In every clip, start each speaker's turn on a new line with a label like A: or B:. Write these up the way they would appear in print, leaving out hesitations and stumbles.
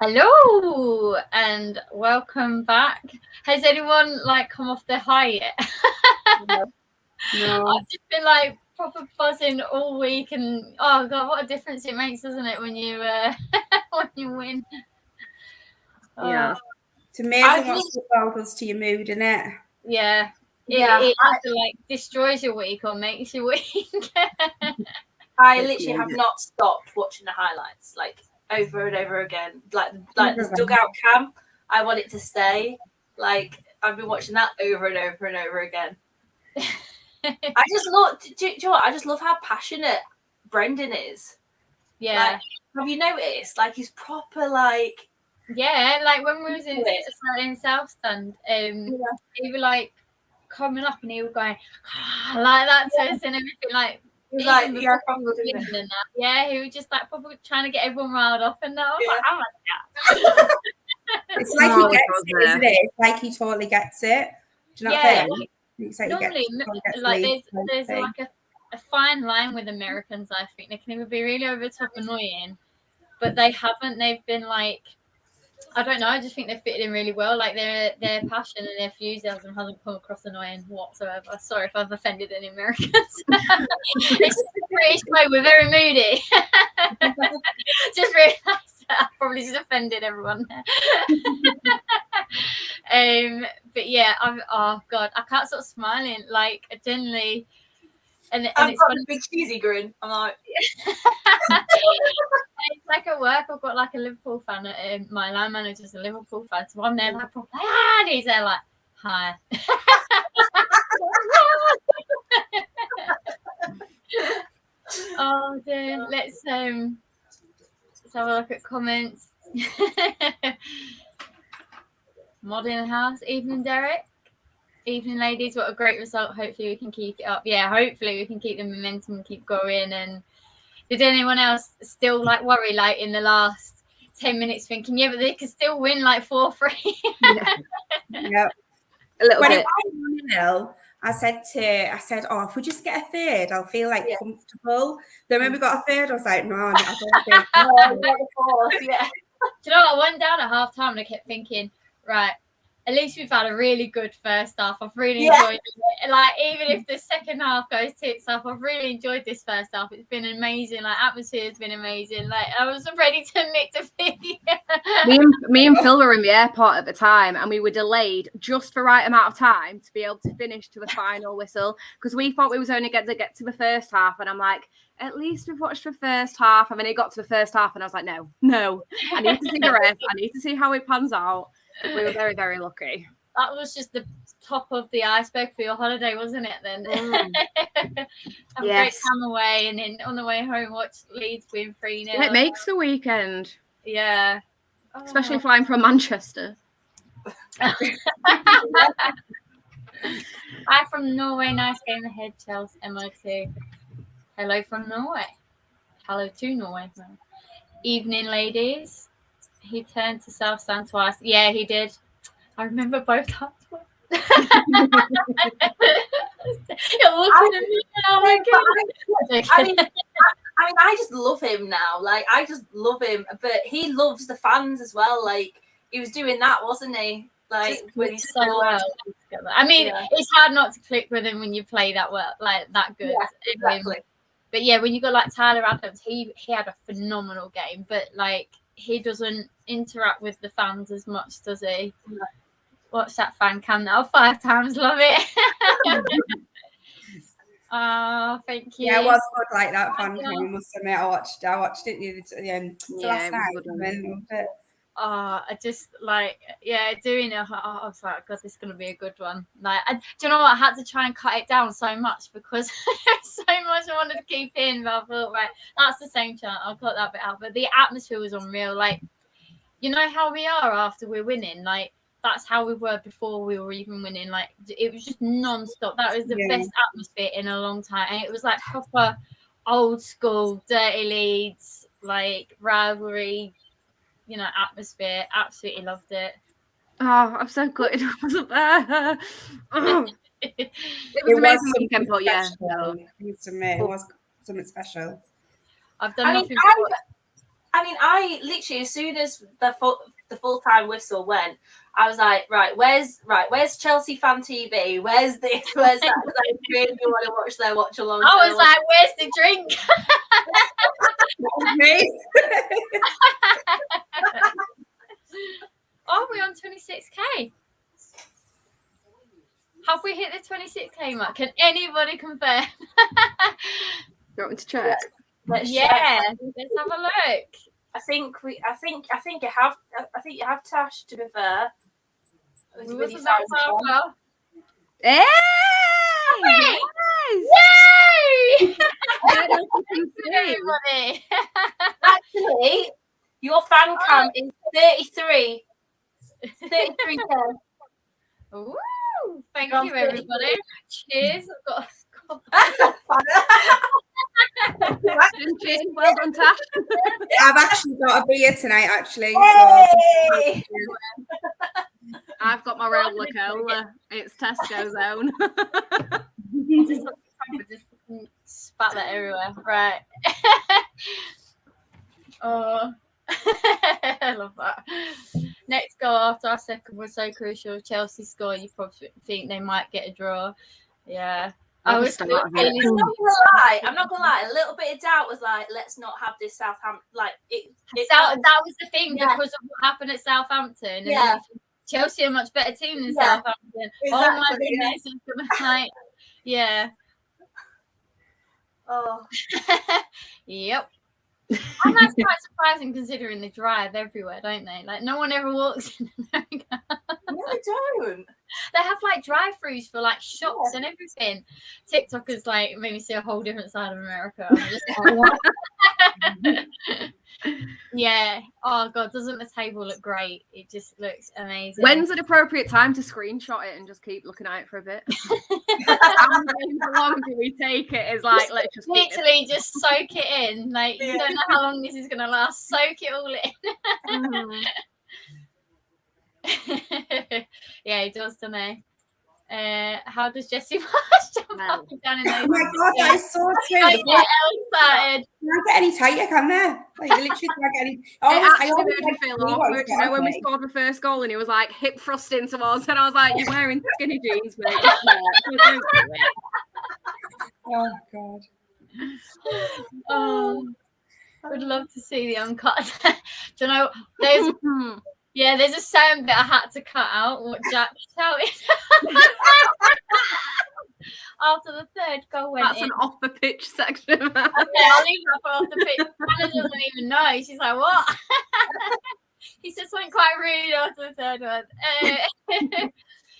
A: Hello and welcome back. Has anyone come off their high yet?
B: No.
A: I've just been like proper buzzing all week, and oh god, what a difference it makes, doesn't it, when you when you win?
B: Yeah, it's amazing what football does to your mood, isn't it?
A: Yeah. It either destroys your week or makes your week.
C: I literally have not stopped watching the highlights over and over again. Like this dugout cam, I want it to stay. I've been watching that over and over and over again. I just love. Do you know what? I just love how passionate Brendan is.
A: Yeah.
C: Have you noticed? He's proper
A: Yeah, when we was in South Stand, he were coming up and he was going like that to us and everything.
C: He was probably doing
A: it. Yeah, he was just probably trying to get everyone riled up, and I was oh my god.
B: It's like he gets it, isn't it? It's like he totally gets it. Do you not think? It's like
A: normally, there's a fine line with Americans. I think they can either be really over the top annoying, but they haven't. They've been I don't know. I just think they've fitted in really well. Their passion and their enthusiasm hasn't come across annoying whatsoever. Sorry if I've offended any Americans. It's just a British way. We're very moody. Just realised that I probably just offended everyone there. But yeah, oh god, I can't stop smiling. Generally. And
C: I've got a big cheesy grin. I'm like,
A: it's at work. I've got a Liverpool fan. My line manager's a Liverpool fan, so I'm there proper. And he's there hi. Oh dear. Let's have a look at comments. Modern House. Evening, Derek. Evening, ladies. What a great result. Hopefully we can keep it up. Yeah, hopefully we can keep the momentum and keep going. And did anyone else still worry in the last 10 minutes thinking, yeah, but they could still win 4-3?
B: Yeah. A little bit. When I won 1-0, I said, oh, if we just get a third, I'll feel comfortable. Then when we got a third, I was like, no, I don't think
A: Do you know what? I went down at half time and I kept thinking, right, at least we've had a really good first half. I've really enjoyed it. Even if the second half goes tits up, I've really enjoyed this first half. It's been amazing. Atmosphere has been amazing. I was ready to admit defeat.
D: me and Phil were in the airport at the time, and we were delayed just the right amount of time to be able to finish to the final whistle, because we thought we was only going to get to the first half. And I'm like, at least we've watched the first half. And then it got to the first half, and I was like, no, I need to see the rest. I need to see how it pans out. We were very, very lucky.
A: That was just the top of the iceberg for your holiday, wasn't it? Then have a great time away, and then on the way home, watch Leeds win 3-0.
D: It makes the weekend.
A: Yeah,
D: especially flying from Manchester.
A: Hi from Norway. Nice game ahead, Chelsea. MO2. Hello from Norway. Hello to Norway. Evening, ladies. He turned to South Stand twice. Yeah, he did. I remember both times. You're looking at me now.
C: I just love him now. I just love him. But he loves the fans as well. He was doing that, wasn't he? When he's so well.
A: It's hard not to click with him when you play that well, that good.
C: Yeah, exactly.
A: But yeah, when you got Tyler Adams, he had a phenomenal game. But he doesn't interact with the fans as much, does he?
C: No.
A: Watch that fan cam now 5 times. Love it. Oh, thank you.
B: Yeah, it was good that fan cam. I must admit, I watched it last night.
A: I just doing it. I was like, God, this is gonna be a good one. Do you know what? I had to try and cut it down so much because there's so much I wanted to keep in. But I thought, right, that's the same chant. I'll cut that bit out. But the atmosphere was unreal. You know how we are after we're winning. That's how we were before we were even winning. It was just non-stop. That was the best atmosphere in a long time, and it was proper old school, dirty Leeds, rivalry. Atmosphere. Absolutely loved it.
D: Oh, I'm so glad it wasn't there. It was amazing weekend, but yeah.
B: It was something special.
A: I've done nothing
C: I mean, I literally, as soon as the full-time whistle went, I was like, where's Chelsea fan TV? Where's this? Where's that? Because I really want to watch their watch along.
A: I was like, where's the drink? Oh, we're on 26k. Have we hit the 26k mark? Can anybody confirm?
D: You want me to check?
C: Let's
A: Let's have a look.
C: I think you have Tash, to be fair. It was really fun.
A: Well.
D: Hey!
A: Yay!
D: Yay!
A: Everybody.
C: Actually, your fan count is 33. 33k.
A: Ooh, thank you, everybody. Cheers.
D: Well done, Tash.
B: I've actually got a beer tonight, actually.
C: Hey!
B: So.
D: I've got my regular cola. It's Tesco's own.
A: Just spat that everywhere. Right. Oh, I love that. Next goal after our second was so crucial. Chelsea score. You probably think they might get a draw. Yeah. I was
C: I'm not gonna lie. A little bit of doubt was like, let's not have this Southampton. Like
A: that was the thing because of what happened at Southampton. And Chelsea are a much better team than Southampton.
C: Exactly,
A: oh my goodness, it's gonna like, yeah.
C: Oh.
A: Yep. And that's quite surprising considering they drive everywhere, don't they? Like no one ever walks in America.
C: No, they don't.
A: They have like drive-throughs for like shops and everything. TikTokers like made me see a whole different side of America. I'm just like, what? Yeah. Oh god, doesn't the table look great? It just looks amazing.
D: When's an appropriate time to screenshot it and just keep looking at it for a bit? How long do we take it? Is like let's just
A: literally just soak it in. Like you don't know how long this is gonna last. Soak it all in. Yeah, he does, doesn't he? How does Jesse Marsh jump up and down in those?
B: Oh my god, that is so true.
A: I get excited.
B: Can't get any tighter, can they? Like literally can't get any.
D: It actually made me feel awkward. You know when we scored the first goal and he was like hip thrusting towards, and I was like, "You're wearing skinny jeans, mate."
B: Oh god.
A: Oh, I would love to see the uncut. Do you know? There's a certain bit I had to cut out. What Jack shouted after the third goal went
D: That's
A: in.
D: an off the pitch section.
A: Okay, I'll leave that for off the pitch. Hannah doesn't even know. She's like, what? He said something quite rude after the third one.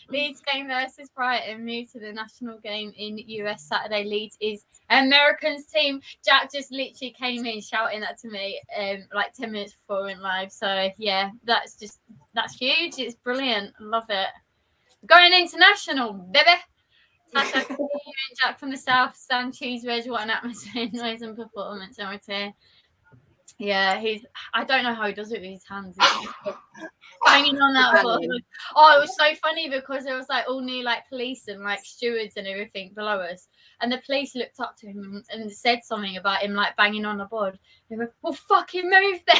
A: Leeds game versus Brighton moved to the national game in US Saturday. Leeds is Americans team. Jack just literally came in shouting that to me like 10 minutes before we went live. So yeah, that's huge. It's brilliant. I love it. Going international, baby. Tasha, Jack from the South, Sam Cheesewedge, what an atmosphere, noise and performance. Yeah, I don't know how he does it with his hands. Hanging on that ball. Oh, it was so funny because there was like all new like police and like stewards and everything below us, and the police looked up to him and said something about him like banging on the board. They went, "Well, fucking move then."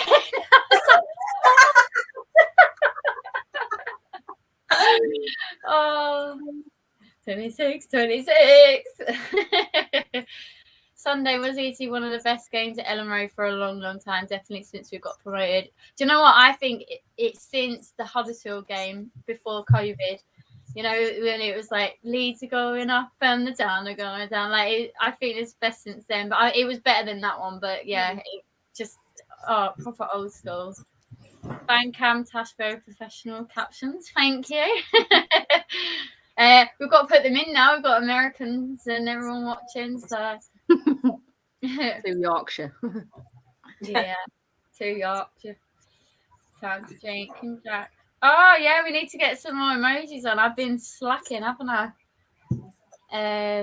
A: Oh, 26. Sunday was easily one of the best games at Ellen Road for a long, long time. Definitely since we got promoted. Do you know what? I think it's since the Huddersfield game before COVID. You know, when it was like Leeds are going up and the Down are going down. Like I think it's best since then. But it was better than that one. But yeah, it just proper old school. Thank Cam Tash, very professional captions. Thank you. We've got to put them in now. We've got Americans and everyone watching. So.
D: To Yorkshire.
A: Yeah, to Yorkshire. Thanks, Jake and Jack. Oh, yeah, we need to get some more emojis on. I've been slacking, haven't I?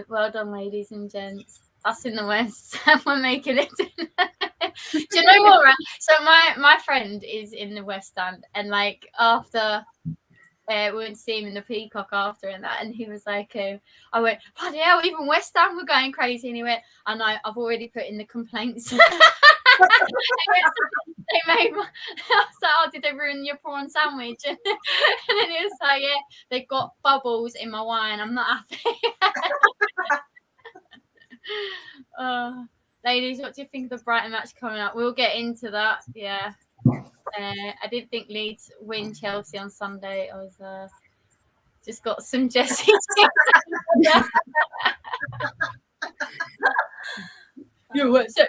A: Well done, ladies and gents. Us in the West. We're making it. Do you know what, right? So my friend is in the West Stand, and like after... we went to see him in the Peacock after and that, and he was like, I went, bloody hell, even West Ham were going crazy, and he went, and I've already put in the complaints. They made my, I was like, oh, did they ruin your prawn sandwich? And then he was like, yeah, they got bubbles in my wine. I'm not happy. Ladies, what do you think of the Brighton match coming up? We'll get into that. Yeah. I didn't think Leeds win Chelsea on Sunday. I was just got some Jessie. USA.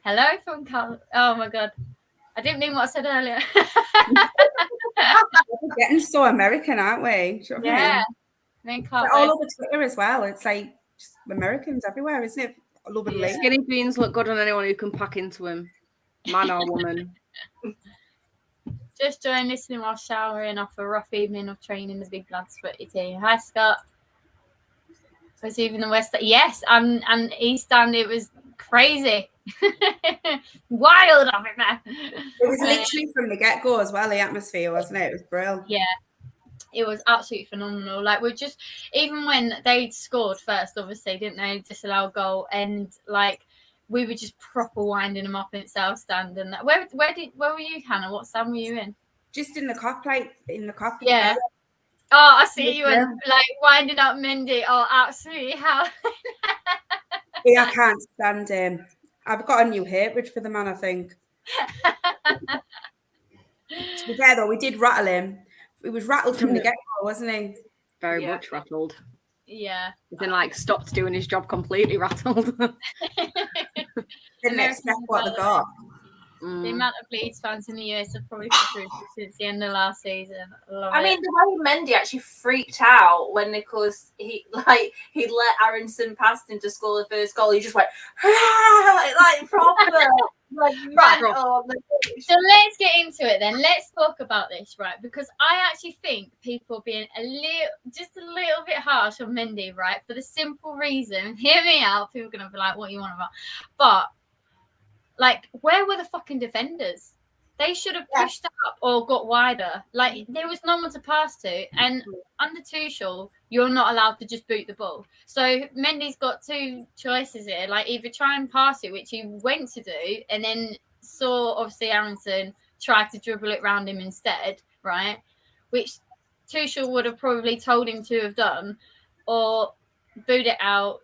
A: Hello from Carl. Oh my god, I didn't mean what I said earlier.
B: We're getting so American, aren't we? Do you know what I mean? It's like all over Twitter as well. It's like just Americans everywhere, isn't it? I love it.
D: Skinny jeans look good on anyone who can pack into them, man or woman.
A: Just join listening while showering off a rough evening of training the big lads footy team. Hi Scott. Was even the West? Yes, and East End. It was crazy, wild of it, man.
B: It was literally from the get-go as well. The atmosphere, wasn't it? It was brilliant.
A: Yeah, it was absolutely phenomenal. Like we're just even when they scored first, obviously, didn't they? Disallow a goal, and like we were just proper winding them up in South Stand. And where were you, Hannah? What stand were you in?
B: Just in the cop, like in the cop.
A: Yeah. Oh, I see you and like winding up Mindy. Oh, absolutely how.
B: Yeah, I can't stand him. I've got a new hatred for the man, I think. To be fair though, we did rattle him. He was rattled from the get-go, wasn't he?
D: Very much rattled.
A: Yeah.
D: He's been like stopped doing his job completely rattled.
B: Didn't expect what they got.
A: The amount of Leeds fans in the US have probably improved since the end of last season.
C: I mean, the way Mendy actually freaked out when Nicholas he let Aronson past him to score the first goal. He just went like proper. Right.
A: So let's get into it then. Let's talk about this, right? Because I actually think people are being a little bit harsh on Mendy, right? For the simple reason, hear me out. People are gonna be like, "What you want about?" But like, where were the fucking defenders? They should have pushed up or got wider. Like, there was no one to pass to. And under Tuchel, you're not allowed to just boot the ball. So Mendy's got two choices here. Like, either try and pass it, which he went to do, and then saw, obviously, Aronson try to dribble it around him instead, right? Which Tuchel would have probably told him to have done. Or boot it out,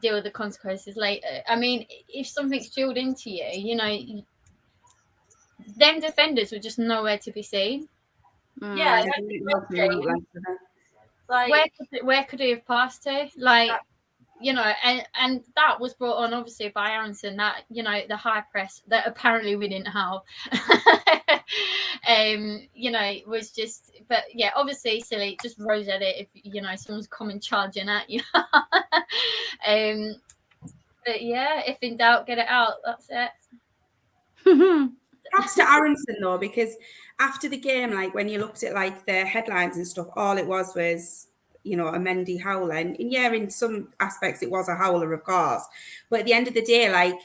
A: deal with the consequences later. I mean, if something's drilled into you, you know, them defenders were just nowhere to be seen.
C: Yeah,
A: like where could he have passed to? Like, you know, and that was brought on obviously by Aronson. That, you know, the high press that apparently we didn't have. You know, it was just, but yeah, obviously silly. It just rose at it if, you know, someone's coming charging at you. But yeah, if in doubt, get it out. That's it.
B: Props to Aronson though, because after the game, like when you looked at like the headlines and stuff, all it was, you know, a Mendy howling. And yeah, in some aspects it was a howler, of course. But at the end of the day, like,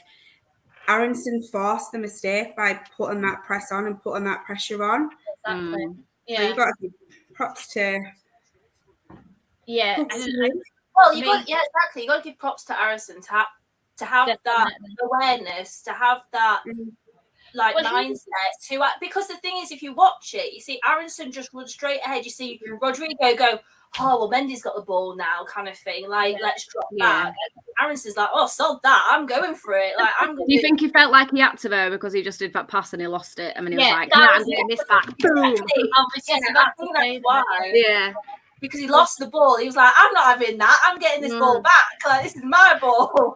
B: Aronson forced the mistake by putting that press on and putting that pressure on.
A: Exactly. Yeah.
B: So you've got to give props to.
A: Yeah.
C: Well, exactly. You got to give props to Aronson to have that awareness, to have that mindset because the thing is, if you watch it, you see Aronson just run straight ahead. You see Rodrigo go, oh well, Mendy's got the ball now, kind of thing. Like, let's drop back. Aronson's like, oh, sod that, I'm going for it. Like,
D: Do you think he felt like he had to though, because he just did that pass and he lost it? I mean, he was like, I'm getting this back. Boom.
C: I think that's why.
D: Yeah.
C: Because he lost the ball, he was like, I'm not having that. I'm getting this ball back. Like, this is my ball.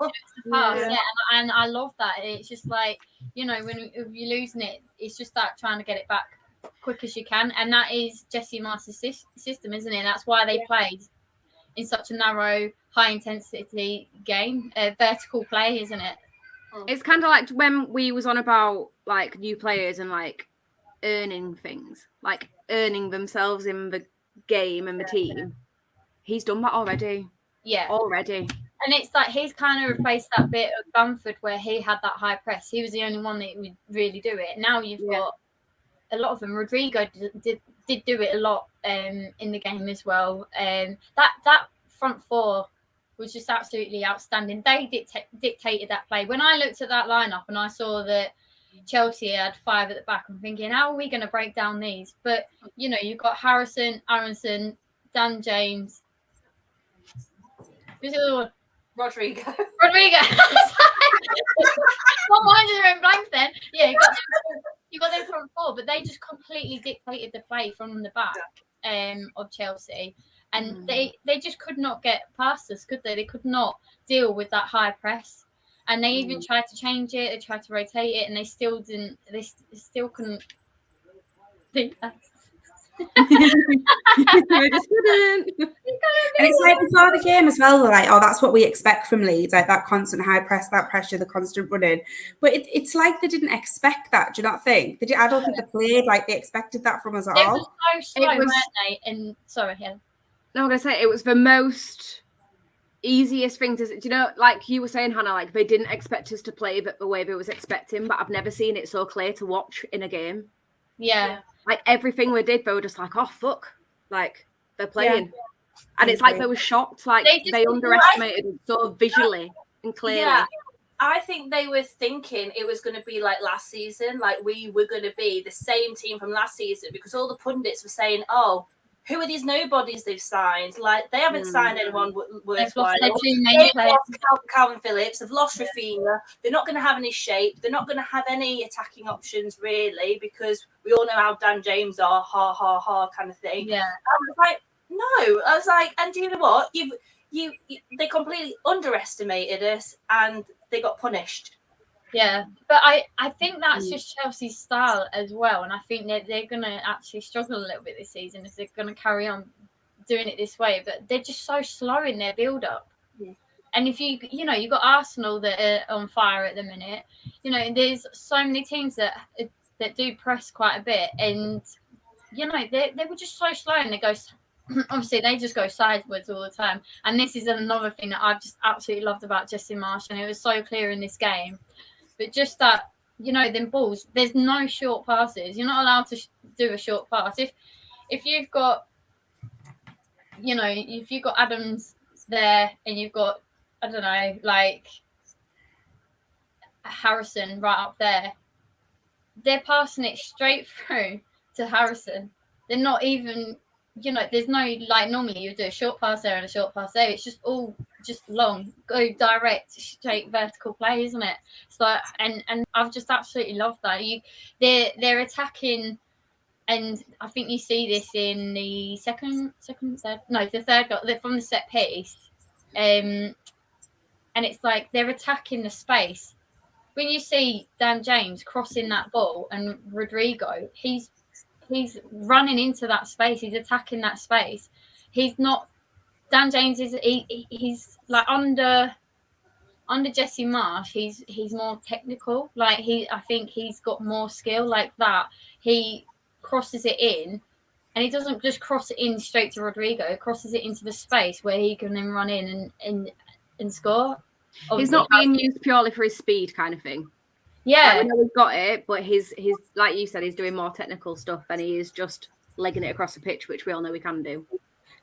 A: And I love that. It's just like, you know, when you're losing it, it's just that trying to get it back quick as you can. And that is Jesse Marsh's system, isn't it? That's why they played in such a narrow, high-intensity game. Vertical play, isn't it?
D: It's kind of like when we was on about, like, new players and, like, earning things. Like, earning themselves in the game and the team. He's done that already.
A: Yeah.
D: Already.
A: And it's like he's kind of replaced that bit of Bamford where he had that high press. He was the only one that would really do it. Now you've got a lot of them. Rodrigo did do it a lot in the game as well. That front four was just absolutely outstanding. They dictated that play. When I looked at that lineup and I saw that Chelsea had 5 at the back, I'm thinking, how are we going to break down these? But, you know, you've got Harrison, Aronson, Dan James. Who's the other one?
C: Rodrigo.
A: My mind just went blank then. Yeah, you got them front 4, but they just completely dictated the play from the back of Chelsea. And they just could not get past us, could they? They could not deal with that high press. And they even tried to change it. They tried to rotate it, and they still didn't. They still couldn't think that.
B: We just couldn't. And it's like before the game as well, like, oh, that's what we expect from Leeds, like that constant high press, that pressure, the constant running. But it's like they didn't expect that. Do you not think? I don't think they played like they expected that from us at all.
A: They were so slow, weren't they? And sorry, Helen.
D: No, I'm gonna say it was the most easiest thing to, do you know, like you were saying, Hannah, like they didn't expect us to play the way they was expecting, but I've never seen it so clear to watch in a game.
A: Yeah.
D: Like everything we did, they were just like, oh fuck, like they're playing. And it's like they were shocked, like they underestimated it so visually and clearly.
C: Yeah, I think they were thinking it was going to be like last season, like we were going to be the same team from last season, because all the pundits were saying, oh, who are these nobodies they've signed? Like, they haven't signed anyone worthwhile. They've lost Calvin Phillips. They've lost Rafinha. They're not going to have any shape. They're not going to have any attacking options, really, because we all know how Dan James are, ha, kind of thing.
A: Yeah.
C: I was like, no. I was like, and do you know what? They completely underestimated us, and they got punished.
A: Yeah, but I think that's just Chelsea's style as well, and I think that they're going to actually struggle a little bit this season if they're going to carry on doing it this way. But they're just so slow in their build-up. Yeah. And if you've got Arsenal that are on fire at the minute, you know, there's so many teams that do press quite a bit, and you know they were just so slow, and they go. Obviously, they just go sideways all the time. And this is another thing that I've just absolutely loved about Jesse Marsh, and it was so clear in this game. But just that, you know, them balls, there's no short passes. You're not allowed to do a short pass. If you've got, you know, if you've got Adams there and you've got, I don't know, like Harrison right up there, they're passing it straight through to Harrison. They're not even, you know, there's no, like normally you do a short pass there and a short pass there. It's just all just long, go direct, straight vertical play, isn't it? So and I've just absolutely loved that. They're attacking, and I think you see this in the the third goal. They're from the set piece, and it's like they're attacking the space. When you see Dan James crossing that ball and Rodrigo, he's running into that space. He's attacking that space. He's not. Dan James is he's like under Jesse Marsh. He's more technical. Like I think he's got more skill like that. He crosses it in, and he doesn't just cross it in straight to Rodrigo. He crosses it into the space where he can then run in and score. Obviously,
D: he's not being used purely for his speed, kind of thing.
A: Yeah,
D: like, we know he's got it, but he's like you said, he's doing more technical stuff, and he is just legging it across the pitch, which we all know he can do.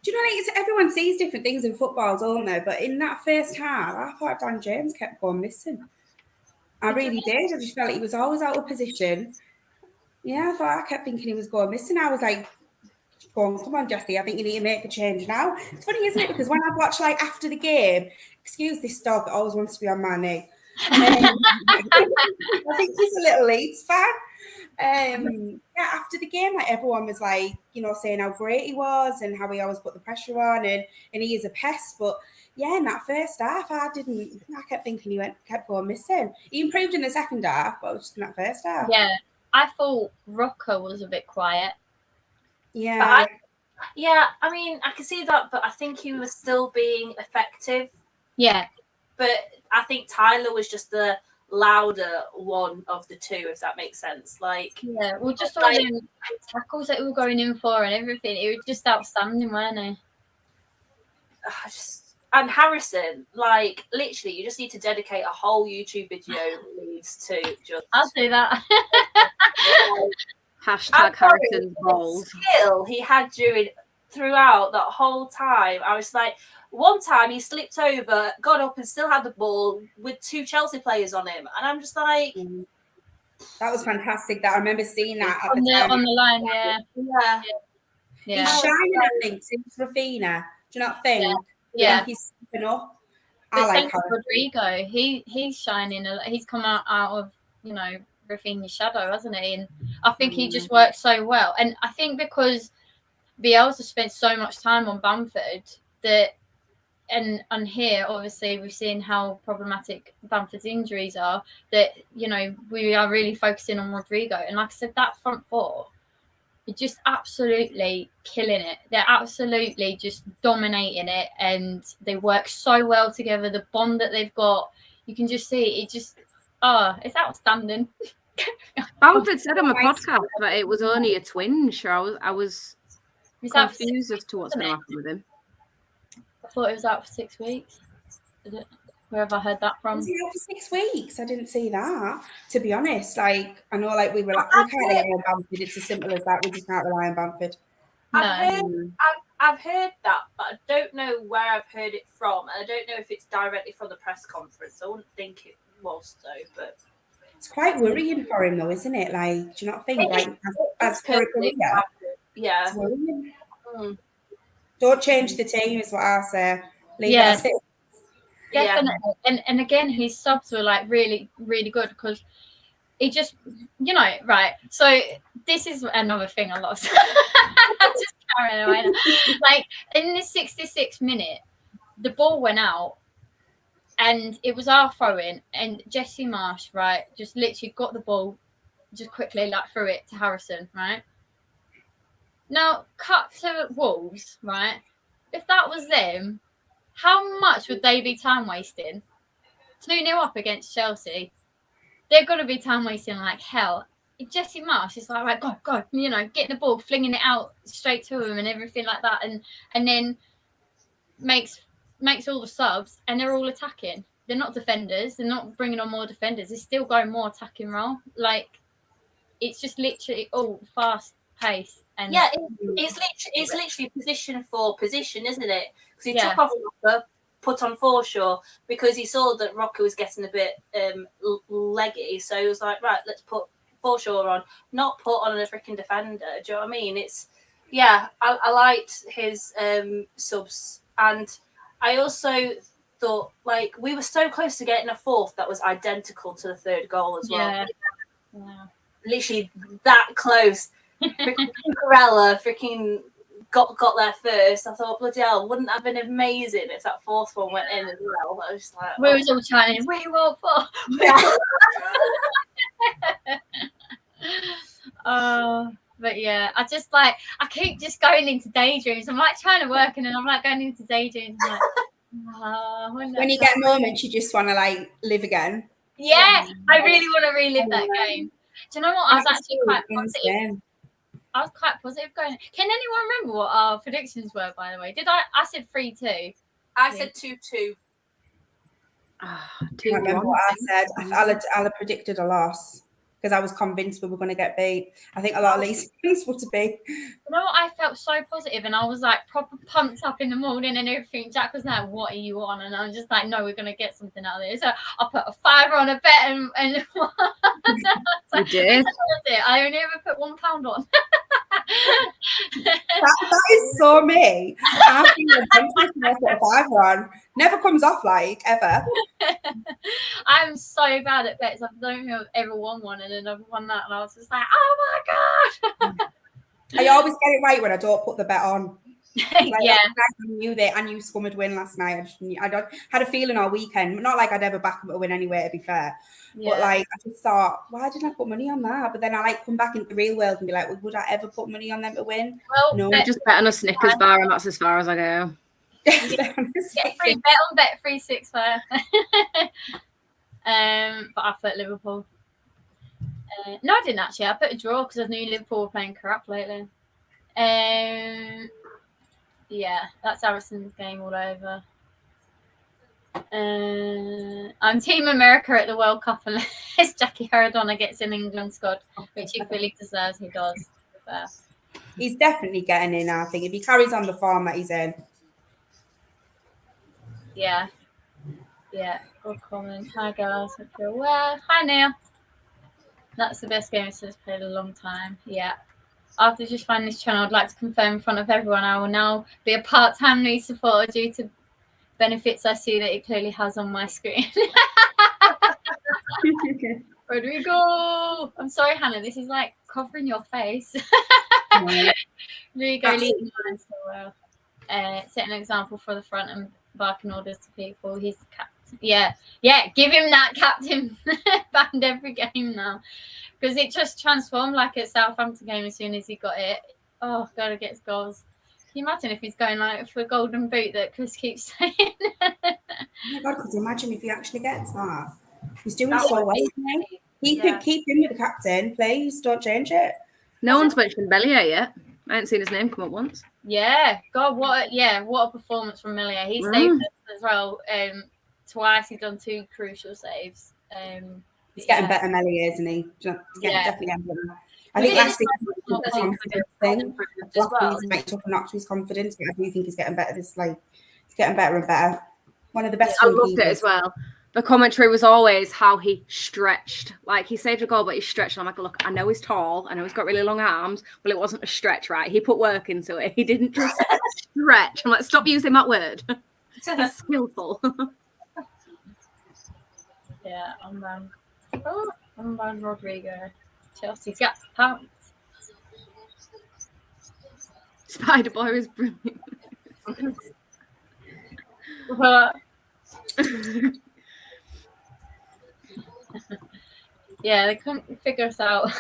B: Do you know, like, everyone sees different things in football, don't they? But in that first half, I thought Dan James kept going missing. I really did. I just felt like he was always out of position. Yeah, I kept thinking he was going missing. I was like, come on, Jesse, I think you need to make a change now. It's funny, isn't it? Because when I'd watch, like, after the game, excuse this dog that always wants to be on my knee. I think he's a little Leeds fan. After the game, like everyone was like, you know, saying how great he was and how he always put the pressure on, and he is a pest. But yeah, in that first half, I kept thinking he kept going missing. He improved in the second half, but just in that first half.
A: Yeah, I thought Rocco was a bit quiet.
B: Yeah.
C: I mean, I can see that, but I think he was still being effective.
A: Yeah.
C: But I think Tyler was just the louder one of the two, if that makes sense. Like,
A: yeah, well, just all the tackles that we were going in for and everything, it was just outstanding, weren't they?
C: And Harrison, like, literally, you just need to dedicate a whole YouTube video Leeds to just.
A: I'll do that.
D: Hashtag Harrison's balls.
C: Skill he had throughout that whole time. I was like, One time he slipped over, got up and still had the ball with 2 Chelsea players on him. And I'm just like...
B: That was fantastic. That I remember seeing that at
A: on
B: the time.
A: on the line, yeah.
B: He's shining, I think, since Rafinha. Do you not think?
A: Yeah.
B: I think he's stepping up.
A: But
B: I
A: same
B: like
A: with
B: her.
A: Rodrigo. He's shining. He's come out of, you know, Rafinha's shadow, hasn't he? And I think he just works so well. And I think because Bielsa spent so much time on Bamford that, and here obviously we've seen how problematic Bamford's injuries are, that, you know, we are really focusing on Rodrigo. And like I said, that front four, they're just absolutely killing it. They're absolutely just dominating it, and they work so well together. The bond that they've got, you can just see it. Just it's outstanding.
D: Bamford said on the podcast that it was only a twinge. I was confused as to what's going to happen with him.
A: I thought it was out for 6 weeks. Is it? Where have I heard that from?
B: Was he out for 6 weeks? I didn't see that. To be honest, like, I know, like, we can't rely on Bamford. It's as simple as that. We just can't rely on Bamford.
C: I've heard that, but I don't know where I've heard it from, and I don't know if it's directly from the press conference. I wouldn't think it was though, but
B: it's quite worrying for him, though, isn't it? Like, do you not think, like, as for a career,
C: yeah,
B: it's worrying. Don't change the team, is what I say. Leave it as it.
A: Definitely. And again, his subs were like really, really good, because he just, you know, right. So this is another thing I lost. I'm just carrying away now. Like in the 66th minute, the ball went out and it was our throw-in, and Jesse Marsh, right, just literally got the ball, just quickly like threw it to Harrison, right? Now cut to Wolves, right? If that was them, how much would they be time wasting? 2-0 up against Chelsea. They're going to be time wasting like hell. Jesse Marsh is like, right, go, you know, getting the ball, flinging it out straight to him and everything like that. And then makes all the subs, and they're all attacking. They're not defenders. They're not bringing on more defenders. They're still going more attacking role. Like, it's just literally all fast pace. And
C: yeah, it's literally position for position, isn't it? Because he took off Rocker, put on Forshaw, because he saw that Rocker was getting a bit leggy. So he was like, right, let's put Forshaw on, not put on a freaking defender. Do you know what I mean? It's, yeah, I liked his subs. And I also thought, like, we were so close to getting a fourth that was identical to the third goal as well.
A: Yeah.
C: Literally that close. Freaking Corella got there first. I thought, bloody hell, wouldn't that have been amazing if that fourth one went in as well? I was just like,
A: we was all chatting, we want for. But yeah, I just like, I keep just going into daydreams. I'm like trying to work, and then I'm like going into daydreams. I'm like,
B: when you get moments, you just want to like live again.
A: Yeah, I really want to relive that game. Do you know what? I was actually quite positive. I was quite positive going. Can anyone remember what our predictions were, by the way? I said 3-2.
C: I said 2-2.
B: I can't remember what I said. I'll have predicted a loss because I was convinced we were going to get beat. I think a lot of Leeds fans would be.
A: You know what? I felt so positive, and I was like proper pumped up in the morning and everything. Jack was like, "What are you on?" And I was just like, "No, we're going to get something out of this." So I put a £5 on a bet, and
D: you did.
A: I only ever put £1 on.
B: that is so me. I think I put a £5 on. Never comes off like ever.
A: I'm so bad at bets. I don't think I've ever won one, and then I've won that, and I was just like, "Oh my god!"
B: I always get it right when I don't put the bet on. Like,
A: yeah,
B: I knew that. I knew Scum would win last night. I had a feeling all weekend. Not like I'd ever back them to win anyway, to be fair. Yeah. But like, I just thought, why didn't I put money on that? But then I like come back into the real world and be like, well, would I ever put money on them to win?
A: Well,
B: no.
D: Just bet on a Snickers bar, and that's as far as I go.
A: Bet on Bet365. But I put Liverpool. No, I didn't actually. I put a draw because I knew Liverpool were playing corrupt lately. Yeah, that's Harrison's game all over. I'm Team America at the World Cup unless Jackie Maradona gets in England squad, which he fully deserves. He does. But
B: he's definitely getting in, I think. If he carries on the form that he's in.
A: Yeah. Good comment. Hi guys, hope you're well. Hi Neil. That's the best game since played in a long time. Yeah. After just finding this channel, I'd like to confirm in front of everyone I will now be a part-time Leeds supporter due to benefits I see that it clearly has on my screen. Rodrigo! I'm sorry, Hannah, this is like covering your face. Rodrigo leading mine so well. Setting an example for the front and barking orders to people. He's the captain. Yeah, give him that captain band every game now. Because it just transformed like at Southampton game as soon as he got it. Oh, God, he gets goals. Can you imagine if he's going like for a golden boot that Chris keeps saying?
B: Oh my God, could you imagine if he actually gets that? He's doing so well, isn't he? Keep him with the captain, please. Don't change it.
D: No one's mentioned Bellier yet. I haven't seen his name come up once.
A: Yeah, God, what a performance from Bellier. He saved us as well. Twice he's done 2 crucial saves.
B: He's getting better, Bellier, isn't he? Definitely getting better. I think last season was a confidence thing. He's like took a notch to his confidence, but I do think he's getting better. He's getting better and better. One of the best.
D: I loved it as well. The commentary was always how he stretched. Like, he saved a goal, but he stretched. And I'm like, look, I know he's tall. I know he's got really long arms, but it wasn't a stretch, right? He put work into it. He didn't just stretch. I'm like, stop using that word. He's skillful.
A: Yeah, I'm Rodrigo. Chelsea's got pounds.
D: Spider Boy is brilliant.
A: Yeah, they couldn't figure us out.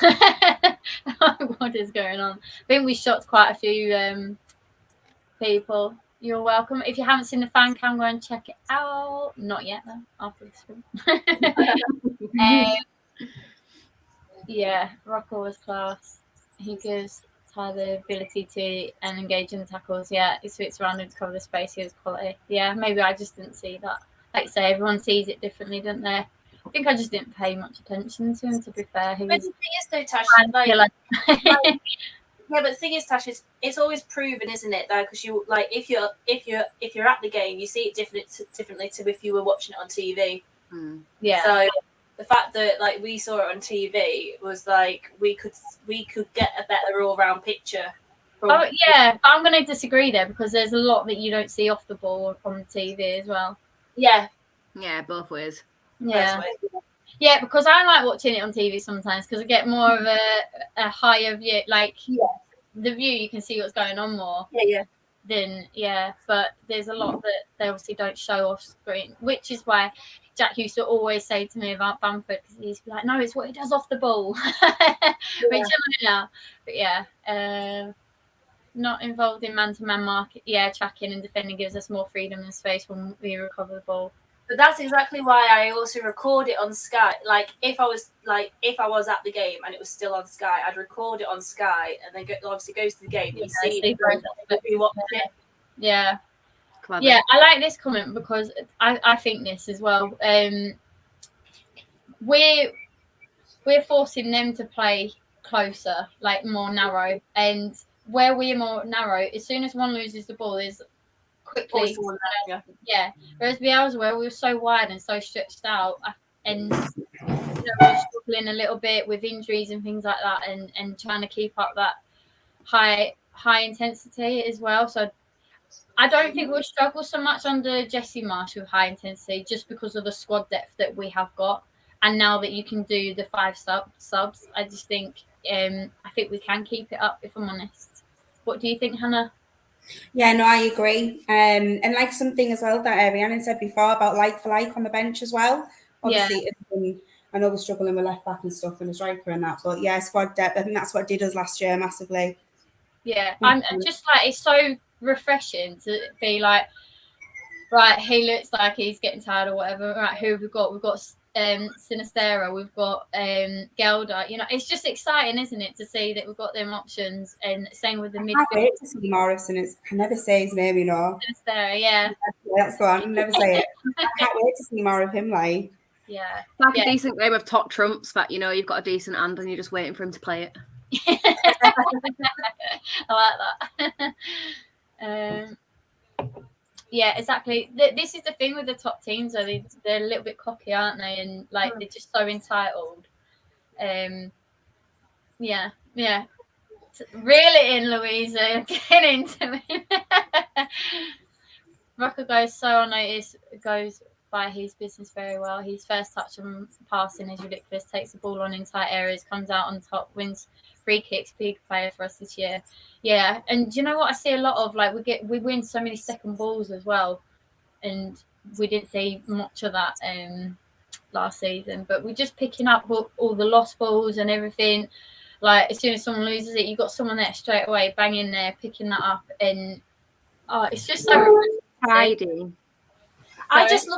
A: What is going on? I think we shocked quite a few people. You're welcome. If you haven't seen the fan cam, go and check it out. Not yet, though. After this film. Yeah, Rocco was class. He gives Ty the ability to engage in tackles. Yeah, he switched around and to cover the space. He was quality. Yeah, maybe I just didn't see that. Like I say, everyone sees it differently, don't they? I think I just didn't pay much attention to him. To be fair,
C: But the thing is, though, Tash, yeah, but the thing is, Tash, it's always proven, isn't it? Though, because you like if you're at the game, you see it differently to if you were watching it on TV.
A: Yeah.
C: So the fact that like we saw it on TV was like we could get a better all round picture.
A: Oh yeah, but I'm going to disagree there because there's a lot that you don't see off the ball on the TV as well.
C: Yeah.
D: Yeah, both ways.
A: Yeah. Yeah, because I like watching it on TV sometimes because I get more of a higher view, like the view you can see what's going on more.
C: Yeah.
A: But there's a lot that they obviously don't show off screen, which is why Jack used to always say to me about Bamford because he's like, no, it's what he does off the ball. Which I know now. But yeah, not involved in man-to-man market. Yeah, tracking and defending gives us more freedom and space when we recover the ball.
C: But that's exactly why I also record it on Sky. Like if I was at the game and it was still on Sky, I'd record it on Sky and then obviously goes to the game and you see it.
A: Yeah.
D: Clever.
A: Yeah, I like this comment because I think this as well. We're forcing them to play closer, like more narrow, and where we're more narrow, as soon as one loses the ball, is quickly. Whereas Bielsa, where we were so wide and so stretched out, and we were struggling a little bit with injuries and things like that, and trying to keep up that high intensity as well. So I don't think we'll struggle so much under Jesse Marsh with high intensity, just because of the squad depth that we have got. And now that you can do the 5 subs, I just think I think we can keep it up, if I'm honest. What do you think, Hannah?
B: Yeah, no, I agree. And like something as well that Rhiannon said before about like for like on the bench as well. Obviously, I know we're struggling with left back and stuff and a striker and that, but yeah, squad depth. I think that's what did us last year massively.
A: Yeah, I'm just like, it's so refreshing to be like, right, he looks like he's getting tired or whatever. Right, who have we got? We've got Sinistera, we've got Gelder. You know, it's just exciting, isn't it, to see that we've got them options, and same with the midfield.
B: I can't wait to see Morrison. I can never say his name, you know.
A: Sinistera, yeah.
B: That's the one. Never say it. I can't wait to see more of him. Like,
A: yeah,
D: like a decent game of top trumps that you've got a decent hand and you're just waiting for him to play it.
A: I like that. Yeah, exactly. This is the thing with the top teams, though. They're a little bit cocky, aren't they? And like they're just so entitled. Yeah. Reel it in, Louisa. Get into it. Rocker goes so unnoticed, goes by his business very well. His first touch and passing is ridiculous. Takes the ball on in tight areas, comes out on top, wins free kicks. Big player for us this year. Yeah, and do you know what I see a lot of? Like we win so many second balls as well, and we didn't see much of that last season. But we're just picking up all the lost balls and everything. Like as soon as someone loses it, you got someone there straight away, banging there, picking that up, and it's just so
D: tidy.
C: I just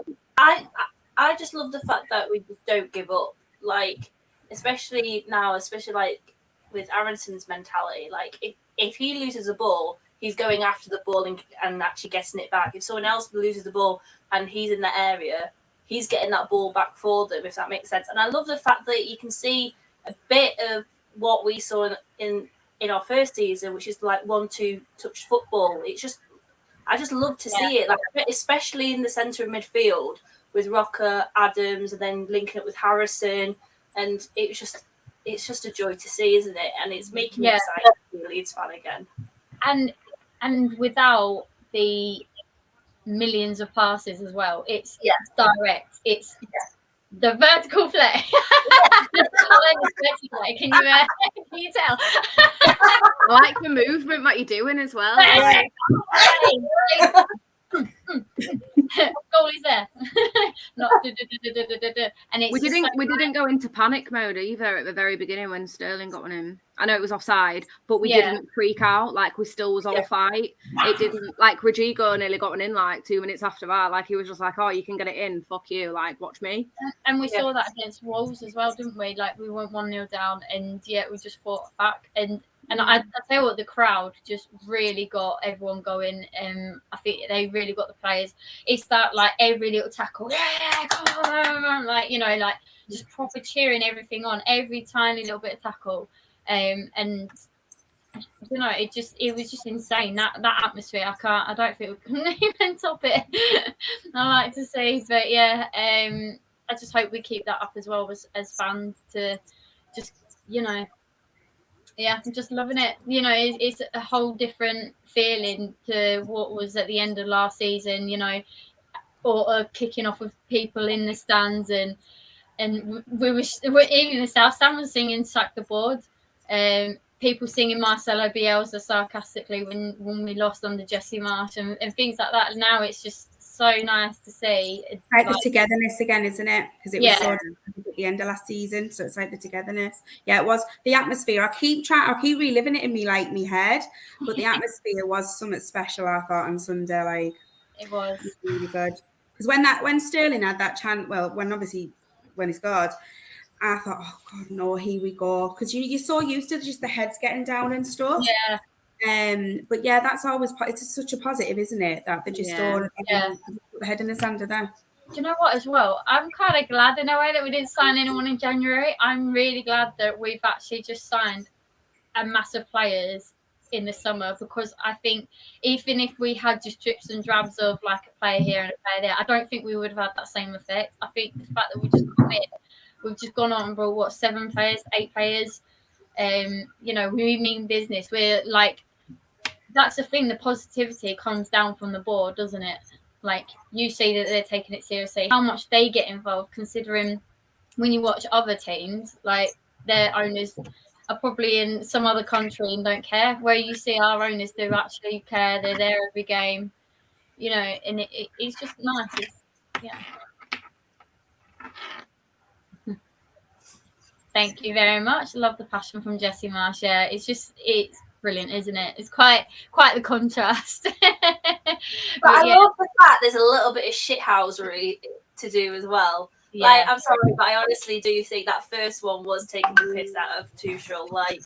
C: love the fact that we just don't give up. Like, especially now, especially like with Aronson's mentality. Like, if he loses a ball, he's going after the ball and actually getting it back. If someone else loses the ball and he's in that area, he's getting that ball back for them, if that makes sense. And I love the fact that you can see a bit of what we saw in our first season, which is like 1-2 touch football. It's just, I just love to see it, like especially in the centre of midfield with Rocker, Adams, and then linking up with Harrison, and it's just a joy to see, isn't it? And it's making me excited to be a Leeds fan again.
A: And without the millions of passes as well, it's direct. It's the vertical play. Can you tell?
D: I like the movement that you're doing as well.
A: Goal is there. Not and it's
D: we didn't go into panic mode either at the very beginning when Sterling got one in. I know it was offside, but we didn't freak out. Like we still was on fight. It didn't, like Rodrigo nearly got one in like 2 minutes after that. Like he was just like, oh, you can get it in, fuck you, like watch me.
A: And we saw that against Wolves as well, didn't we? Like we went 1-0 down, and we just fought back. And I tell you what, the crowd just really got everyone going. I think they really got the players. It's that like every little tackle, come on, like like just proper cheering everything on, every tiny little bit of tackle. And it was just insane, that atmosphere. I don't think we can even top it. I like to say, but I just hope we keep that up as well as fans, to just I'm just loving it. It's a whole different feeling to what was at the end of last season, or kicking off with people in the stands, and we were even the South Stand was singing "Sack the Board," people singing Marcelo Bielsa sarcastically when we lost under Jesse Marsh and things like that. Now it's just so nice to see. It's
B: like the togetherness again, isn't it? Because it was sort of at the end of last season, so it's like the togetherness. Yeah, it was the atmosphere. I keep reliving it in me head, but the atmosphere was something special. I thought on Sunday, like
A: it was
B: really good. Because when Sterling had that chant, when he scored, I thought, oh God, no, here we go. Because you're so used to just the heads getting down and stuff.
A: Yeah.
B: But that's always, it's such a positive, isn't it? That they just don't put the head in the sand there.
A: Do you know what as well? I'm kind of glad in a way that we didn't sign anyone in January. I'm really glad that we've actually just signed a mass of players in the summer, because I think even if we had just drips and drabs of like a player here and a player there, I don't think we would have had that same effect. I think the fact that we've just gone on and brought 7 players, 8 players. We mean business. We're like, that's the thing. The positivity comes down from the board, doesn't it? Like you see that they're taking it seriously. How much they get involved, considering when you watch other teams, like their owners are probably in some other country and don't care. Where you see our owners do actually care. They're there every game, and it's just nice. Thank you very much. Love the passion from Jesse Marsh. Yeah, it's brilliant, isn't it? It's quite the contrast.
C: But I love the fact there's a little bit of shithousery to do as well. Yeah. Like, I'm sorry, but I honestly do think that first one was taking the piss out of Tuchel. Like,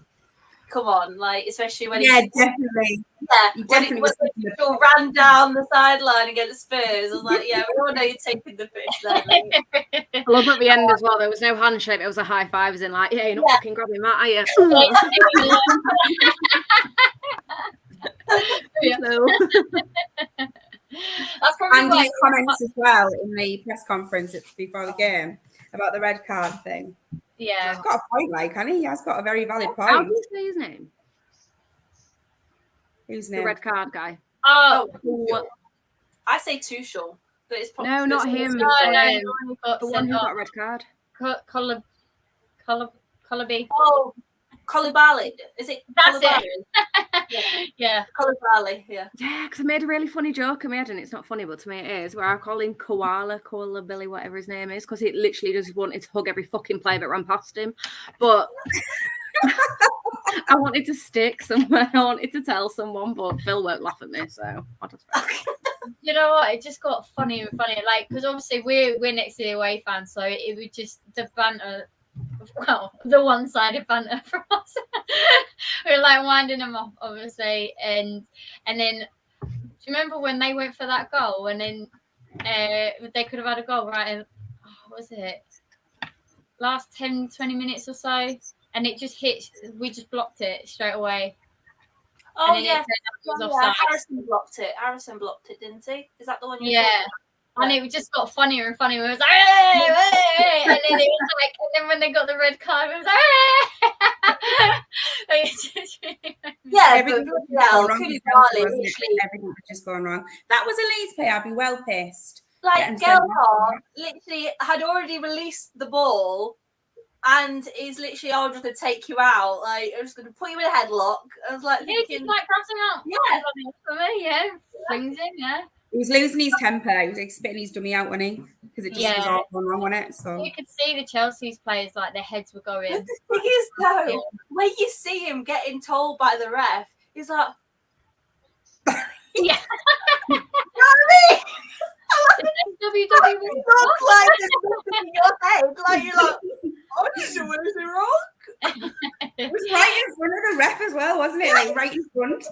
C: come on, like, especially when
B: definitely.
C: Yeah, when Tuchel ran down the sideline against Spurs, I was like, yeah, we all know you're taking the piss there.
D: I love at the end as well, there was no handshake, it was a high five, as in like, yeah, you're not fucking grabbing that, are you?
A: That's probably why.
B: Andy's comments as well in the press conference before the game about the red card thing.
A: Yeah.
B: He's got a point, like, hasn't he? He has got a very valid point.
D: How do you say his name?
B: Whose
D: The
B: name?
D: red card guy.
A: Oh,
C: I say Tuchel, but it's probably
D: No, not him.
A: no,
D: The one who got a red card.
A: Coloby.
C: Oh, Koulibaly. Is it?
A: That's
C: Koulibaly?
A: it. Yeah.
C: Koulibaly, yeah.
D: Yeah, because I made a really funny joke in my head, and it's not funny, but to me it is, where I call him Koala Billy, whatever his name is, because he literally just wanted to hug every fucking player that ran past him. But I wanted to stick somewhere. I wanted to tell someone, but Phil won't laugh at me, so I'll just.
A: You know what? It just got funnier and funnier. Like, because obviously we're next to the away fans, so it was just the banter. Well, the one-sided banter from us. We were like winding them off, obviously, and then do you remember when they went for that goal, and then they could have had a goal right in, what was it, last 10-20 minutes or so, and it just hit. We just blocked it straight away.
C: Oh
A: yeah,
C: Harrison blocked it, didn't he? Is that the one?
A: Yeah. And it just got funnier and funnier. It was like, hey, hey! And then it was like, and then when they got the red card, it was like, hey!
B: Everything was just going wrong. That was a Leeds player. I'd be well pissed.
C: Like, 𝐵𝐻𝐈 literally had already released the ball and is literally, I'm just going to take you out. Like, I'm just going to put you in a headlock. I was like,
A: yeah, just like grabs him out.
C: Yeah.
A: For me, yeah. Flings him, yeah.
B: He was losing his temper. He was like spitting his dummy out, wasn't he? Because it just was all going wrong on it. So
A: you could see the Chelsea's players, like, their heads were going.
C: The thing is, though, when you see him getting told by the ref, he's like,
A: yeah.
C: You know what I
A: WWE.
C: mean? It looks like there's something in your head. Like, you're like, I didn't do anything wrong.
B: it was right in front of the ref as well, wasn't it? Like right in front.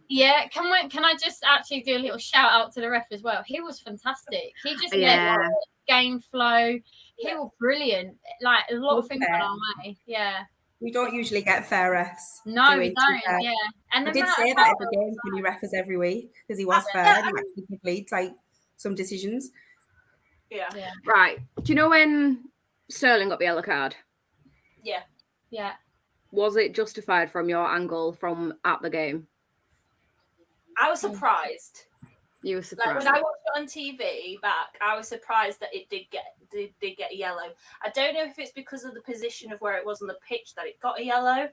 A: Yeah, can I just actually do a little shout out to the ref as well? He was fantastic. He just let the game flow. He was brilliant. Like, a lot of things went our way. Yeah.
B: We don't usually get fair refs.
A: No, we don't. Yeah. And
B: I did say that every game when he refs every week because he was fair and actually completes like some decisions.
C: Yeah.
D: Right. Do you know when Sterling got the yellow card?
C: Yeah.
A: Yeah.
D: Was it justified from your angle from at the game?
C: I was surprised.
D: You were surprised.
C: Like, when I watched it on TV back, I was surprised that it did get a yellow. I don't know if it's because of the position of where it was on the pitch that it got a yellow.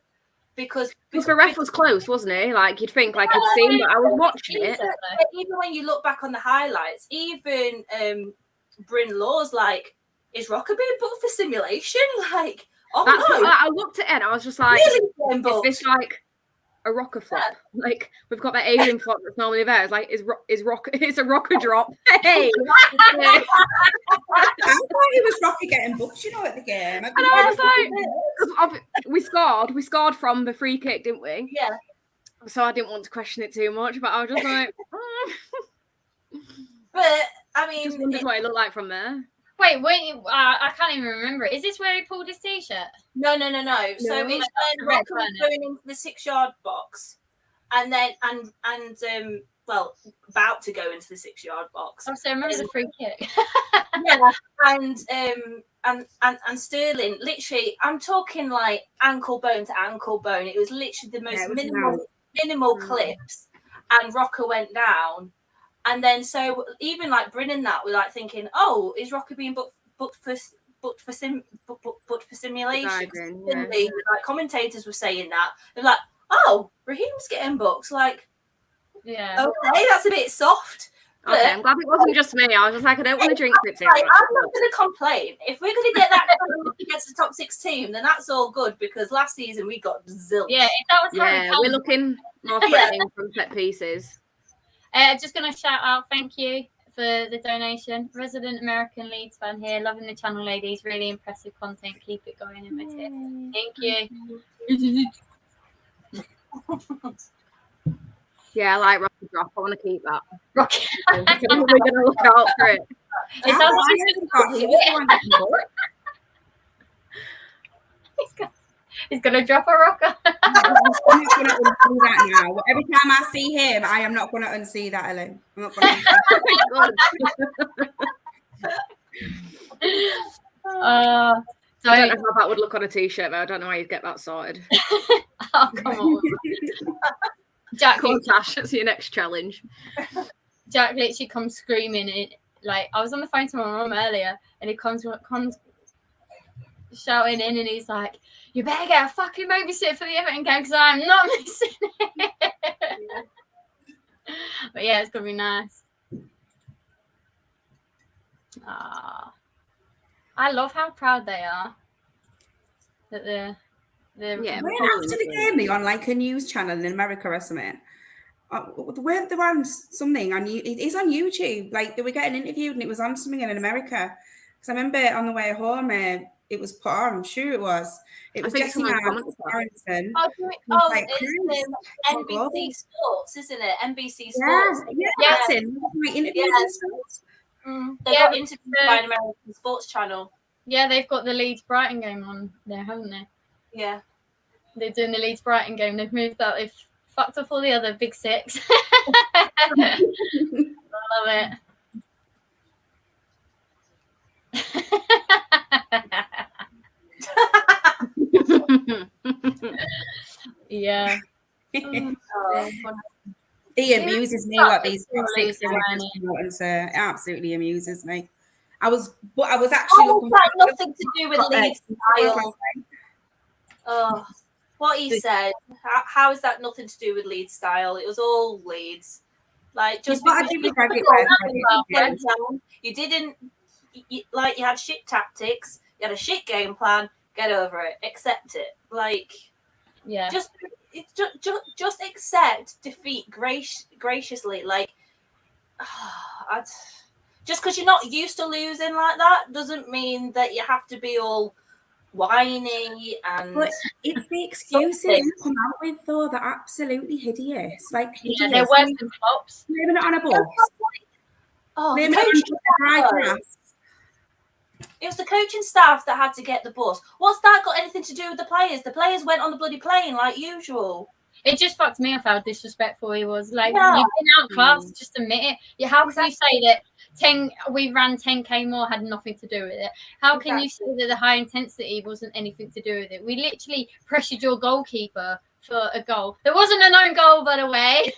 C: Because
D: the ref was close, wasn't he? Like, you'd think, like, I'd seen, but I was watching it.
C: But even when you look back on the highlights, even Bryn Law's like, is Rocker being booked for simulation? Like, oh no.
D: I looked at it and I was just like,
C: really
D: is this like a rocker flop? Yeah. Like, we've got that alien flop that's normally there. It's like, it's a rocker drop. Hey.
B: I thought it was Rocker getting booked, you know, at the game.
D: And I was like, we scored from the free kick, didn't we?
C: Yeah.
D: So I didn't want to question it too much, but I was just like,
C: But I mean,
D: just wondered what it looked like from there.
A: Wait, I can't even remember. Is this where he pulled his t-shirt?
C: No. So it's when Rocker was going into the 6-yard box, and then well, about to go into the 6-yard box.
A: Oh, so I remember the free kick.
C: Yeah, and Sterling, literally, I'm talking like ankle bone to ankle bone. It was literally the most minimal clips, and Rocker went down. And then, so even like Bryn and that were like thinking, "Oh, is Rocker being booked for simulation?"
D: Yeah.
C: Like commentators were saying that. They're like, "Oh, Raheem's getting booked." Like,
A: yeah,
C: okay, that's a bit soft. But,
D: okay, I'm glad it wasn't just me. I was just like, I don't want to drink it too much.
C: I'm not going to complain. If we're going to get that against the top 6 team, then that's all good because last season we got zilch.
A: Yeah, if that was
D: we're looking more threatening from set pieces.
A: Just going to shout out, thank you for the donation. Resident American Leeds fan here, loving the channel, ladies. Really impressive content. Keep it going, imitate. Thank you.
D: Yeah, I like Rocky Drop. I want to keep that.
A: Rocky.
D: We're going to look out for it.
A: It sounds like He's gonna drop a rocker.
B: I'm not going to unsee that now. Every time I see him, I am not going to unsee that, Ellen. I'm not going to
A: So
D: I don't know how that would look on a t-shirt, but I don't know how you'd get that sorted.
A: oh, come on. Jack,
D: Come on, Tash, that's your next challenge.
A: Jack literally comes screaming. Like, I was on the phone to my mum earlier, and he comes shouting in, and he's like, "You better get a fucking babysitter for the Everton game because I'm not missing it." But yeah, it's gonna be nice. I love how proud they are that they're
D: Yeah.
B: When after the game, they on like a news channel in America or something. Weren't they on something on it is on YouTube? Like they were getting interviewed, and it was on something in America. Because I remember on the way home, it was put on. I'm sure it was. It was Jesse Aronson.
C: It's NBC Sports, isn't it? NBC Sports.
B: Yeah, that's it. Like interviews and stuff.
C: They got interviewed by an American sports channel.
A: Yeah, they've got the Leeds Brighton game on there, haven't they?
C: Yeah.
A: They're doing the Leeds Brighton game. They've moved out. They've fucked up all the other big six. I love it. Yeah.
B: It amuses me what these six it absolutely amuses me. I was actually looking
C: for nothing to do with Leeds style. Oh, what he said. How is that nothing to do with Leeds style? It was all Leeds. Like just because you didn't you had shit tactics, you had a shit game plan. Get over it. Accept it. Like,
A: yeah.
C: Just accept defeat graciously. Like, just because you're not used to losing like that doesn't mean that you have to be all whiny and.
B: But it's the excuses you come out with, though. They're absolutely hideous. Like, hideous.
A: Yeah, they're worse than flops.
B: Blaming it on a bus.
C: Blaming it on a It was the coaching staff that had to get the bus. What's that got anything to do with the players? The players went on the bloody plane like usual.
A: It just fucked me off how disrespectful he was. Like, you've been outclassed, just admit it. How can you say that we ran 10k more had nothing to do with it? How can you say that the high intensity wasn't anything to do with it? We literally pressured your goalkeeper for a goal. There wasn't an own goal, by the way.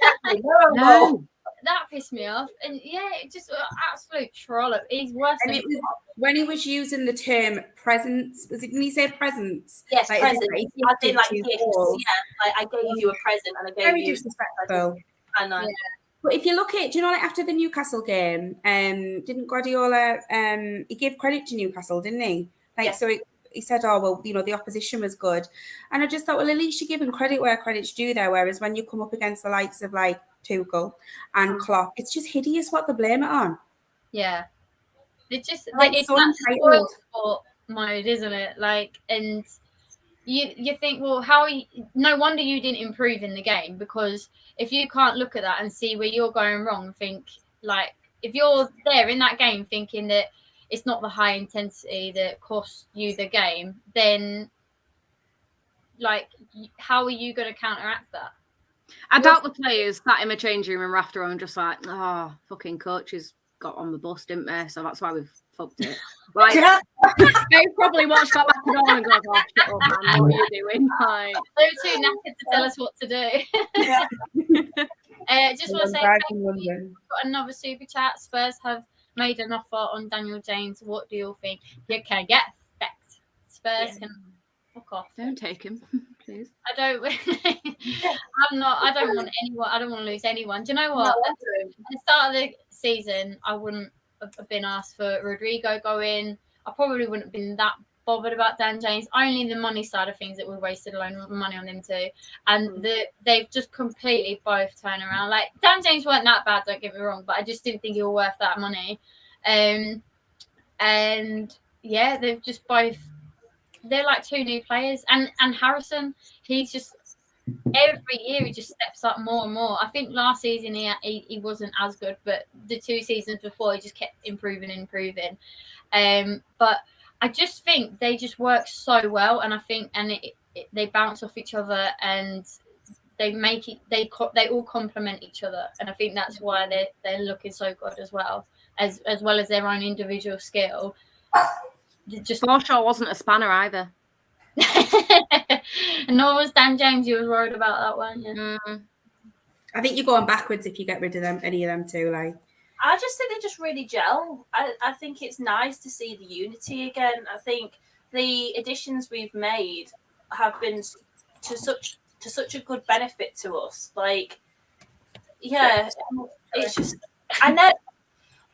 B: No.
A: That pissed me off. And yeah, it just absolute trollop. He's worse
B: and
A: than
B: it was when he was using the term presents. Didn't he say presents?
C: Yes,
B: like,
C: presents. I did like gifts. Yeah, like I gave you a present and I gave
B: very
C: you
B: disrespectful.
C: I know. Yeah.
B: But if you look at, do you know, like after the Newcastle game, didn't Guardiola he gave credit to Newcastle, didn't he? Like so he said, oh well, you know, the opposition was good. And I just thought, well, at least you're giving credit where credit's due there. Whereas when you come up against the likes of like Tuchel and Klopp, it's just hideous what they blame it on.
A: Yeah. It's just
B: like
A: it's
B: so
A: that spoiled sport mode, isn't it? Like, and you think, well, no wonder you didn't improve in the game, because if you can't look at that and see where you're going wrong, think like if you're there in that game thinking that it's not the high intensity that cost you the game, then like how are you going to counteract that?
D: I doubt the players sat in the changing room after and just like, oh, fucking coaches got on the bus, didn't they? So that's why we've fucked it. Like, they probably watched that back at all and go, oh, shit up, man, what are you doing? Like,
A: they were too knackered to tell us what to do. Just want to say, we've got another super chat. Spurs have made an offer on Daniel James. What do you think? You can get fucked. Spurs can fuck off.
D: Don't take him, please.
A: I don't want anyone. I don't want to lose anyone. Do you know what? At the start of the season, I wouldn't have been asked for Rodrigo going. I probably wouldn't have been that bothered about Dan James. Only the money side of things that we wasted a load of money on him too. And they've just completely both turned around. Like, Dan James weren't that bad, don't get me wrong, but I just didn't think he was worth that money. And yeah, they've just both. They're like two new players, and Harrison, he's just every year he just steps up more and more. I think last season he wasn't as good, but the 2 seasons before he just kept improving. But I just think they just work so well, and I think they bounce off each other and they make it. They all complement each other, and I think that's why they're looking so good as well as their own individual skill. Just
D: Forshaw wasn't a spanner either.
A: And nor was Dan James. You was worried about that one. Yeah.
B: I think you're going backwards if you get rid of them, any of them too. Like,
C: I just think they just really gel. I think it's nice to see the unity again. I think the additions we've made have been to such a good benefit to us. Like, yeah, it's just, I know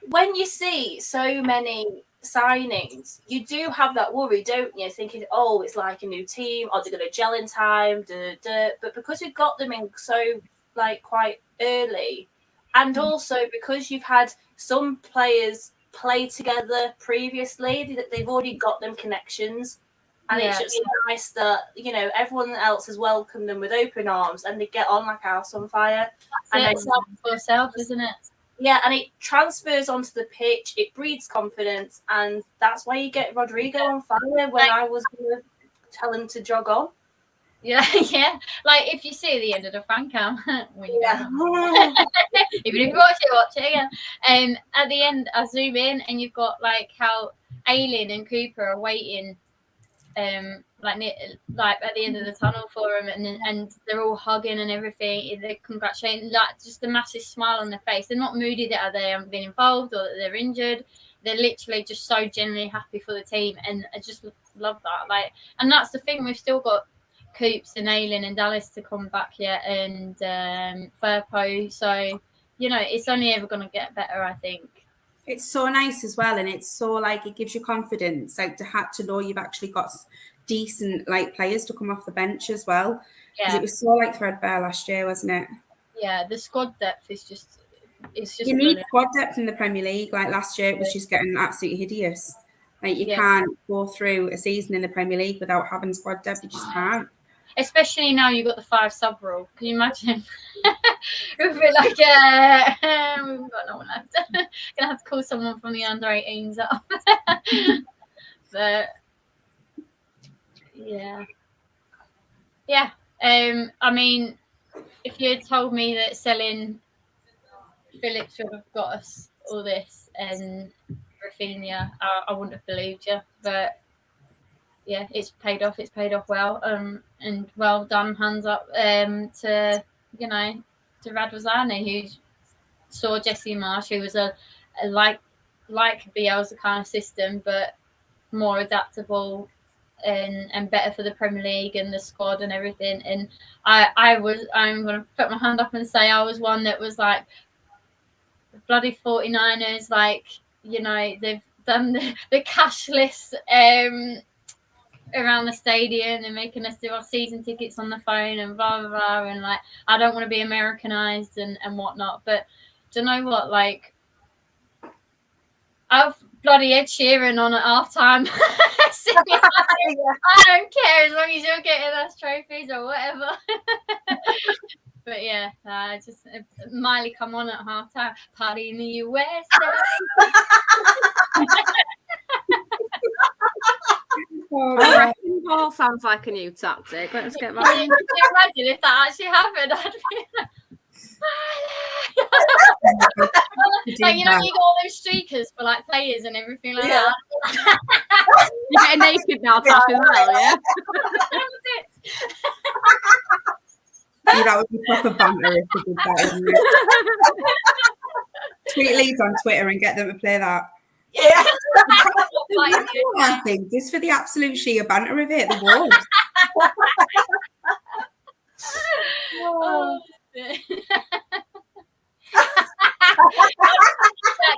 C: when you see so many signings, you do have that worry, don't you? Thinking, oh, it's like a new team, are they going to gel in time? But because we got them in so like quite early, and also because you've had some players play together previously, they've already got them connections. And it's just nice that, you know, everyone else has welcomed them with open arms and they get on like house on fire.
A: It's for yourself, isn't it?
C: Yeah, and it transfers onto the pitch, it breeds confidence, and that's why you get Rodrigo on fire when I was going to tell him to jog on.
A: Yeah, yeah. Like if you see the end of the fan cam, even if you watch it again. At the end, I zoom in and you've got like how Aileen and Cooper are waiting, like at the end of the tunnel for him, and they're all hugging and everything. They're congratulating, like just a massive smile on their face. They're not moody that they haven't been involved or that they're injured. They're literally just so genuinely happy for the team, and I just love that. Like, and that's the thing. We've still got Coops and Aileen and Dallas to come back yet, and Firpo. So, you know, it's only ever going to get better, I think.
B: It's so nice as well, and it's so like it gives you confidence, like to know you've actually got decent like players to come off the bench as well. Because it was so like threadbare last year, wasn't it?
A: Yeah, the squad depth is just
B: you need squad depth in the Premier League. Like last year, it was just getting absolutely hideous. Like you can't go through a season in the Premier League without having squad depth. You just can't.
A: Especially now you've got the 5 sub rule. Can you imagine? It would be like, we've got no one left. Gonna have to call someone from the under 18s up. But yeah. I mean, if you had told me that selling Phillips would have got us all this and Rafinha, I wouldn't have believed you. But yeah, it's paid off. It's paid off well. And well done. Hands up to Radwazani, who saw Jesse Marsh, who was a like 𝐉𝐻𝐈𝐍 kind of system, but more adaptable and better for the Premier League and the squad and everything. And I'm going to put my hand up and say I was one that was like, the bloody 49ers, like, you know, they've done the cashless around the stadium and making us do our season tickets on the phone and blah blah blah, and like I don't want to be Americanized and whatnot, but do you know what, like I've bloody Ed Sheeran on at halftime. I don't care as long as you're getting us trophies or whatever. But yeah, just Miley come on at halftime, party in the USA.
D: I reckon ball sounds like a new tactic. Let's get back.
A: Can you imagine if that actually happened? I'd be like, you know, you got all those streakers for like players and everything like that.
D: You're getting naked now, tap as well, yeah?
B: Yeah, that would be proper banter if we did that, isn't it? Tweet Leeds on Twitter and get them to play that.
C: Yeah.
B: I think just for the absolute sheer banter of it, the walls.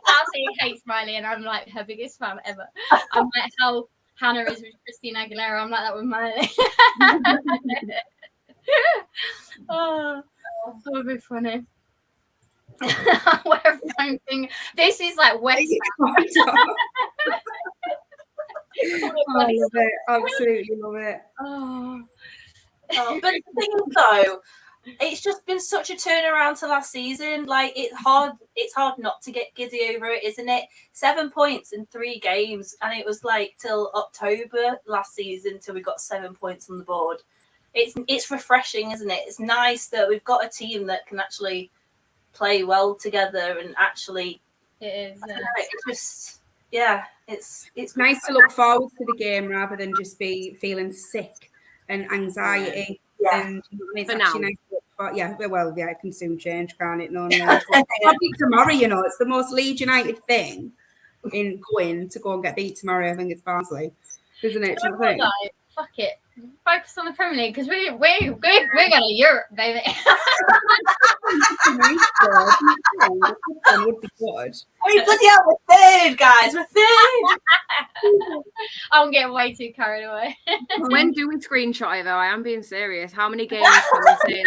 A: Darcy hates Miley, and I'm like her biggest fan ever. I'm like how Hannah is with Christina Aguilera. I'm like that with Miley. Oh, that would be funny. Wear a phone thing. This is like West.
B: I love it. Absolutely love it.
C: But the thing is, though, it's just been such a turnaround to last season. Like it's hard not to get giddy over it, isn't it? 7 points in 3 games, and it was like till October last season till we got 7 points on the board. It's refreshing, isn't it? It's nice that we've got a team that can actually play well together and actually.
A: It is.
C: It's just it's
B: nice to look forward to the game rather than just be feeling sick and anxiety.
C: Yeah.
B: And it's
D: For
B: actually
D: now.
B: nice to look for, well, it can soon change, can't it? No, probably tomorrow, it's the most Leeds United thing in going to go and get beat tomorrow. I think it's Barnsley, isn't it?
A: You know what, though? Fuck it. Focus on the Premier League because we're going to Europe, baby.
B: Would be good.
C: I mean, bloody hell, we're third, guys. We're third.
A: I'm getting way too carried away.
D: When do we screenshot it though? I am being serious. How many games can we say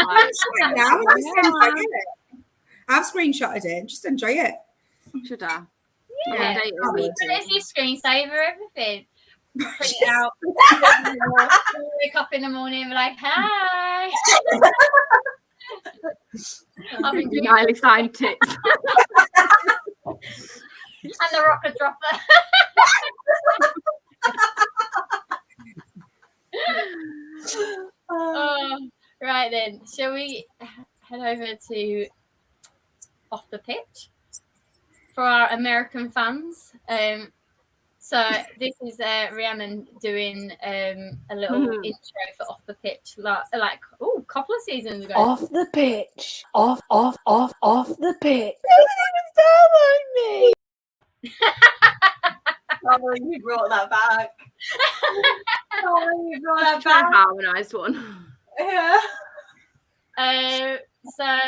D: like?
B: I've screenshotted it. Just enjoy it.
D: Should I?
A: Yeah.
D: Yeah.
A: It's your screensaver, everything. Print it out. Wake up in the morning and be like, hi. I've been doing
D: Highly signed tits.
A: and the rocket dropper. Right then, shall we head over to off the pitch for our American fans? So this is Rhiannon doing a little intro for off the pitch, like a couple of seasons ago.
E: Off the pitch, off the pitch.
C: Oh, you brought that back. You brought that
D: Try a
C: back.
D: harmonised one.
C: Yeah.
A: So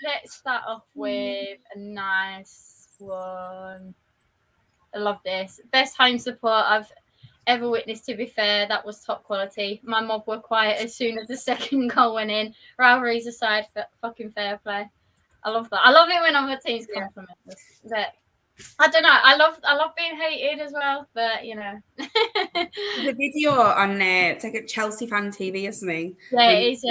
A: let's start off with a nice one. I love this. Best home support I've ever witnessed, to be fair. That was top quality. My mob were quiet as soon as the second goal went in. Rivalries aside, fucking fair play. I love that. I love it when other teams compliment us. But I don't know. I love being hated as well, but
B: The video on it's like a Chelsea fan TV or something.
A: Yeah, it is.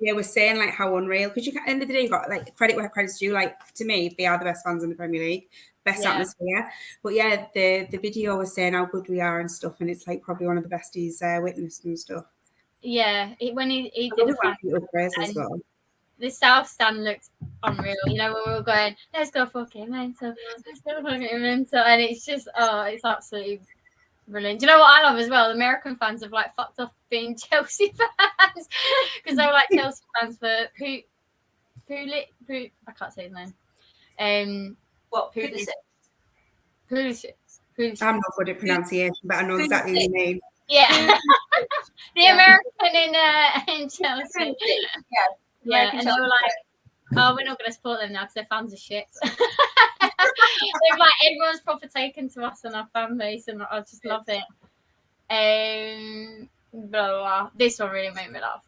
B: Yeah, we're saying like how unreal, because at the end of the day, you got like credit where credit's due. Like to me, they are the best fans in the Premier League, best atmosphere. But yeah, the video was saying how good we are and stuff, and it's like probably one of the best he's witnessed and stuff.
A: Yeah, when he did
B: as well.
A: The South Stand looked unreal. When we were going, let's go fucking mental, and it's just it's absolutely brilliant. Do you know what I love as well? The American fans have like fucked off being Chelsea fans because they were like Chelsea fans for I can't say his name.
C: What? Pulisic.
B: I'm not good at pronunciation, but I know exactly what you mean.
A: Yeah, the American in Chelsea. Yeah, and they were like, "Oh, we're not going to support them now because their fans are shit." They're like, everyone's proper taken to us and our fan base, and I just love it. Blah, blah, blah. This one really made me laugh.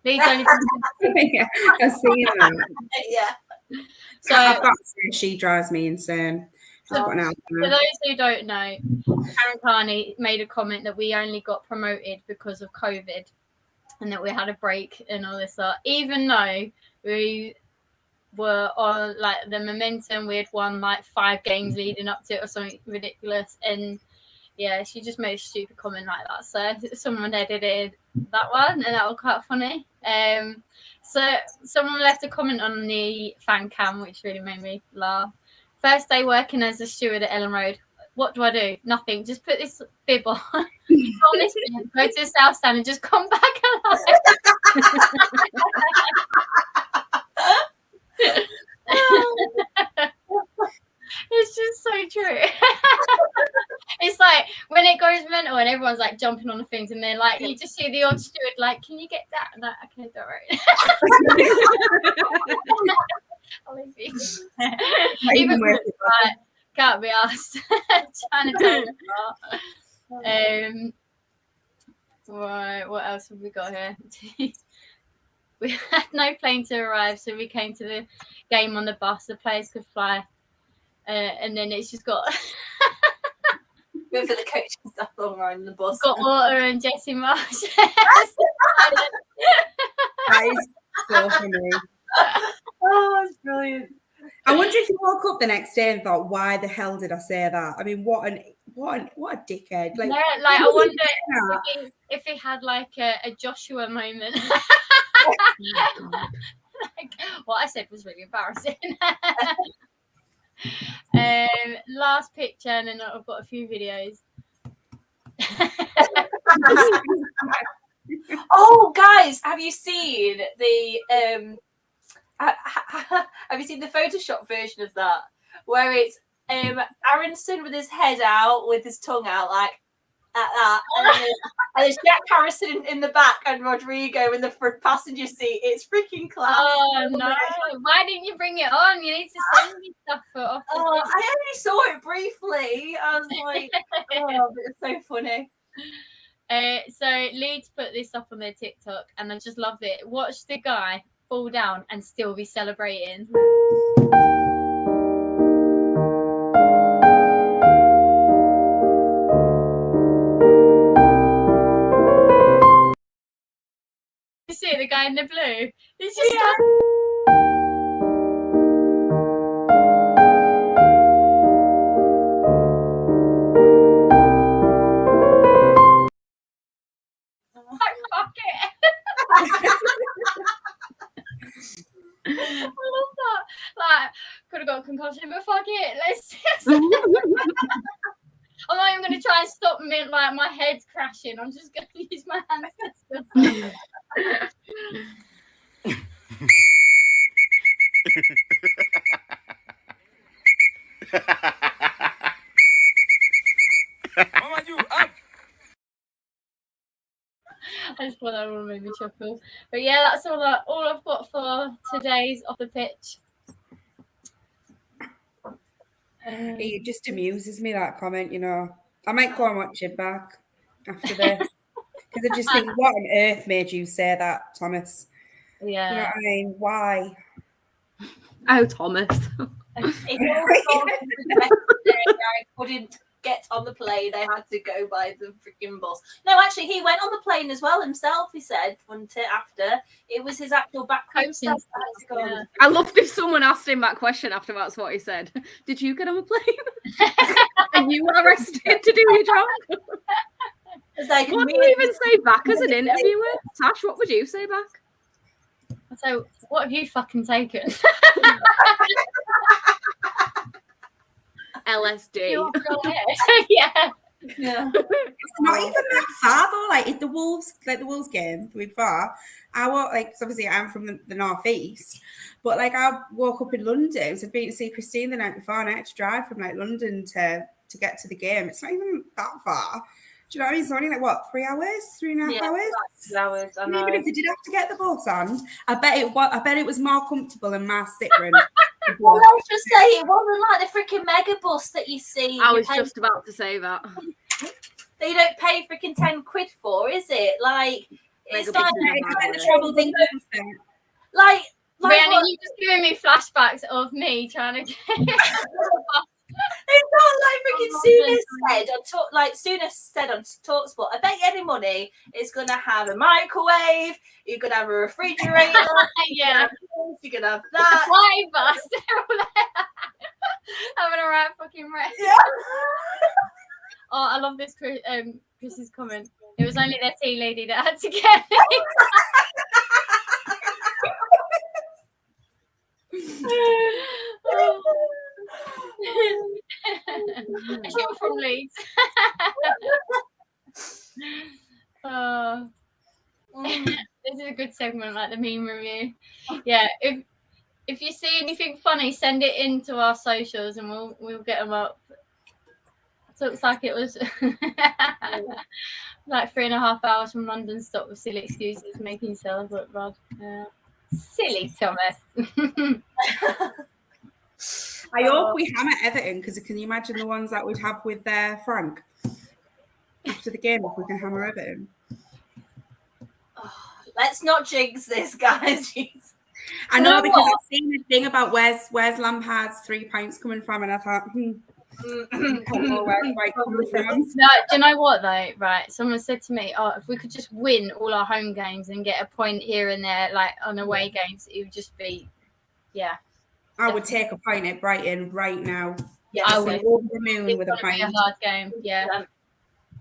A: These only
B: Yeah, I've seen that.
C: Yeah.
A: So
B: I've got to say, she drives me insane.
A: For those who don't know, Karen Carney made a comment that we only got promoted because of COVID and that we had a break and all this stuff, even though we were on like the momentum. We had won like 5 games leading up to it or something ridiculous, and yeah, she just made a stupid comment like that. So someone edited that one, and that was quite funny. So someone left a comment on the fan cam, which really made me laugh. First day working as a steward at Ellen Road. What do I do? Nothing. Just put this bib on. Go to the South Stand and just come back alive. It's just so true. It's like when it goes mental and everyone's like jumping on the things, and then like you just see the odd steward like, "Can you get that?" And like, "Okay, don't worry." I'll leave you. Even like, can't be asked. Trying to tell them apart. Right, what else have we got here? We had no plane to arrive, so we came to the game on the bus. The players could fly, and then it's just got.
C: Good for the coaching stuff long ride in the bus.
A: Got Water and Jesse Marsh.
B: That is so so funny.
C: Oh, it's brilliant.
B: I wonder if you woke up the next day and thought, why the hell did I say that? I mean, what a dickhead. Like,
A: yeah, like I wonder if he had like a Joshua moment. Like, what I said was really embarrassing. Last picture, and then I've got a few videos.
C: Oh, guys, have you seen the have you seen the Photoshop version of that, where it's Aronson with his head out, with his tongue out, like at that, and there's Jack Harrison in the back and Rodrigo in the front passenger seat. It's freaking class.
A: Oh no! Why didn't you bring it on? You need to send me stuff for off.
C: Oh, I only saw it briefly. I was like, oh, it's so funny.
A: So Leeds put this up on their TikTok, and I just love it. Watch the guy fall down and still be celebrating. You see the guy in the blue? He's just fuck it. I love that. Like, could have got a concussion, but fuck it. Let's. I'm not even going to try and stop me, like my head's crashing. I'm just going to use my hands to
F: Mama, you up?
A: I just thought that would make me chuckle. But yeah, that's all I've got for today's Off the Pitch.
B: It just amuses me, that comment, you know. I might go and watch it back after this. Because I just think, what on earth made you say that, Thomas?
A: Yeah.
B: You know what I mean? Why?
D: Oh, Thomas.
C: I couldn't get on the plane. I had to go by the freaking bus. No, actually, he went on the plane as well himself, he said, wasn't it, after? It was his actual backroom stuff that had to go on.
D: I loved if someone asked him that question after that's what he said. Did you get on a plane? And you were arrested to do your job?
C: Like,
D: What do you even say back as an interviewer? Tash, what would you say back?
A: So, what have you fucking taken?
D: LSD.
A: Yeah.
C: Yeah.
B: It's not even that far though. Like the Wolves game, to be fair. I walk, like, 'cause obviously I'm from the northeast, but like I woke up in London, so I've been to see Christine the night before, and I had to drive from like London to get to the game. It's not even that far. Do you know what I mean? It's only like what, 3 hours, 3.5 hours.
C: 2 hours. I know.
B: Even if they did have to get the bus on, I bet it was more comfortable than my sit run.
C: Well, let's just say it wasn't like the freaking mega bus that you see.
D: I was just about to say that.
C: That you don't pay freaking 10 quid for, is it? Like, it's
D: Mega
C: like,
D: buses are
B: It's
D: bad,
B: the trouble thing.
C: like
A: Brianna,
C: what?
A: you're just giving me flashbacks of me trying to get.
C: It's not like freaking Suna said on TalkSport, I bet you any money it's going to have a microwave, you're going to have a refrigerator,
A: Yeah.
C: you're going to have that.
A: Why bus? Having a right fucking rest.
C: Yeah.
A: Oh, I love this Chris's comment. It was only their tea lady that had to get me. You're from Leeds. This is a good segment, like the meme review. Yeah, if you see anything funny, send it into our socials and we'll get them up. So looks like it was like 3.5 hours from London stop with silly excuses, making yourself look bad. Silly Thomas.
B: I hope we hammer Everton, because can you imagine the ones that we'd have with Frank after the game if we can hammer Everton?
C: Let's not jinx this, guys. Jeez.
B: I know, because I've seen a thing about where's Lampard's 3 points coming from, and I thought, Probably from.
A: No, do you know what though? Right, someone said to me, "Oh, if we could just win all our home games and get a point here and there, like on away games, it would just be, yeah."
B: I would take a point at Brighton right now.
C: Yes,
A: I
B: I'd
A: would.
B: be over the moon
A: It's
B: with a
A: gonna be a
B: point.
A: hard game.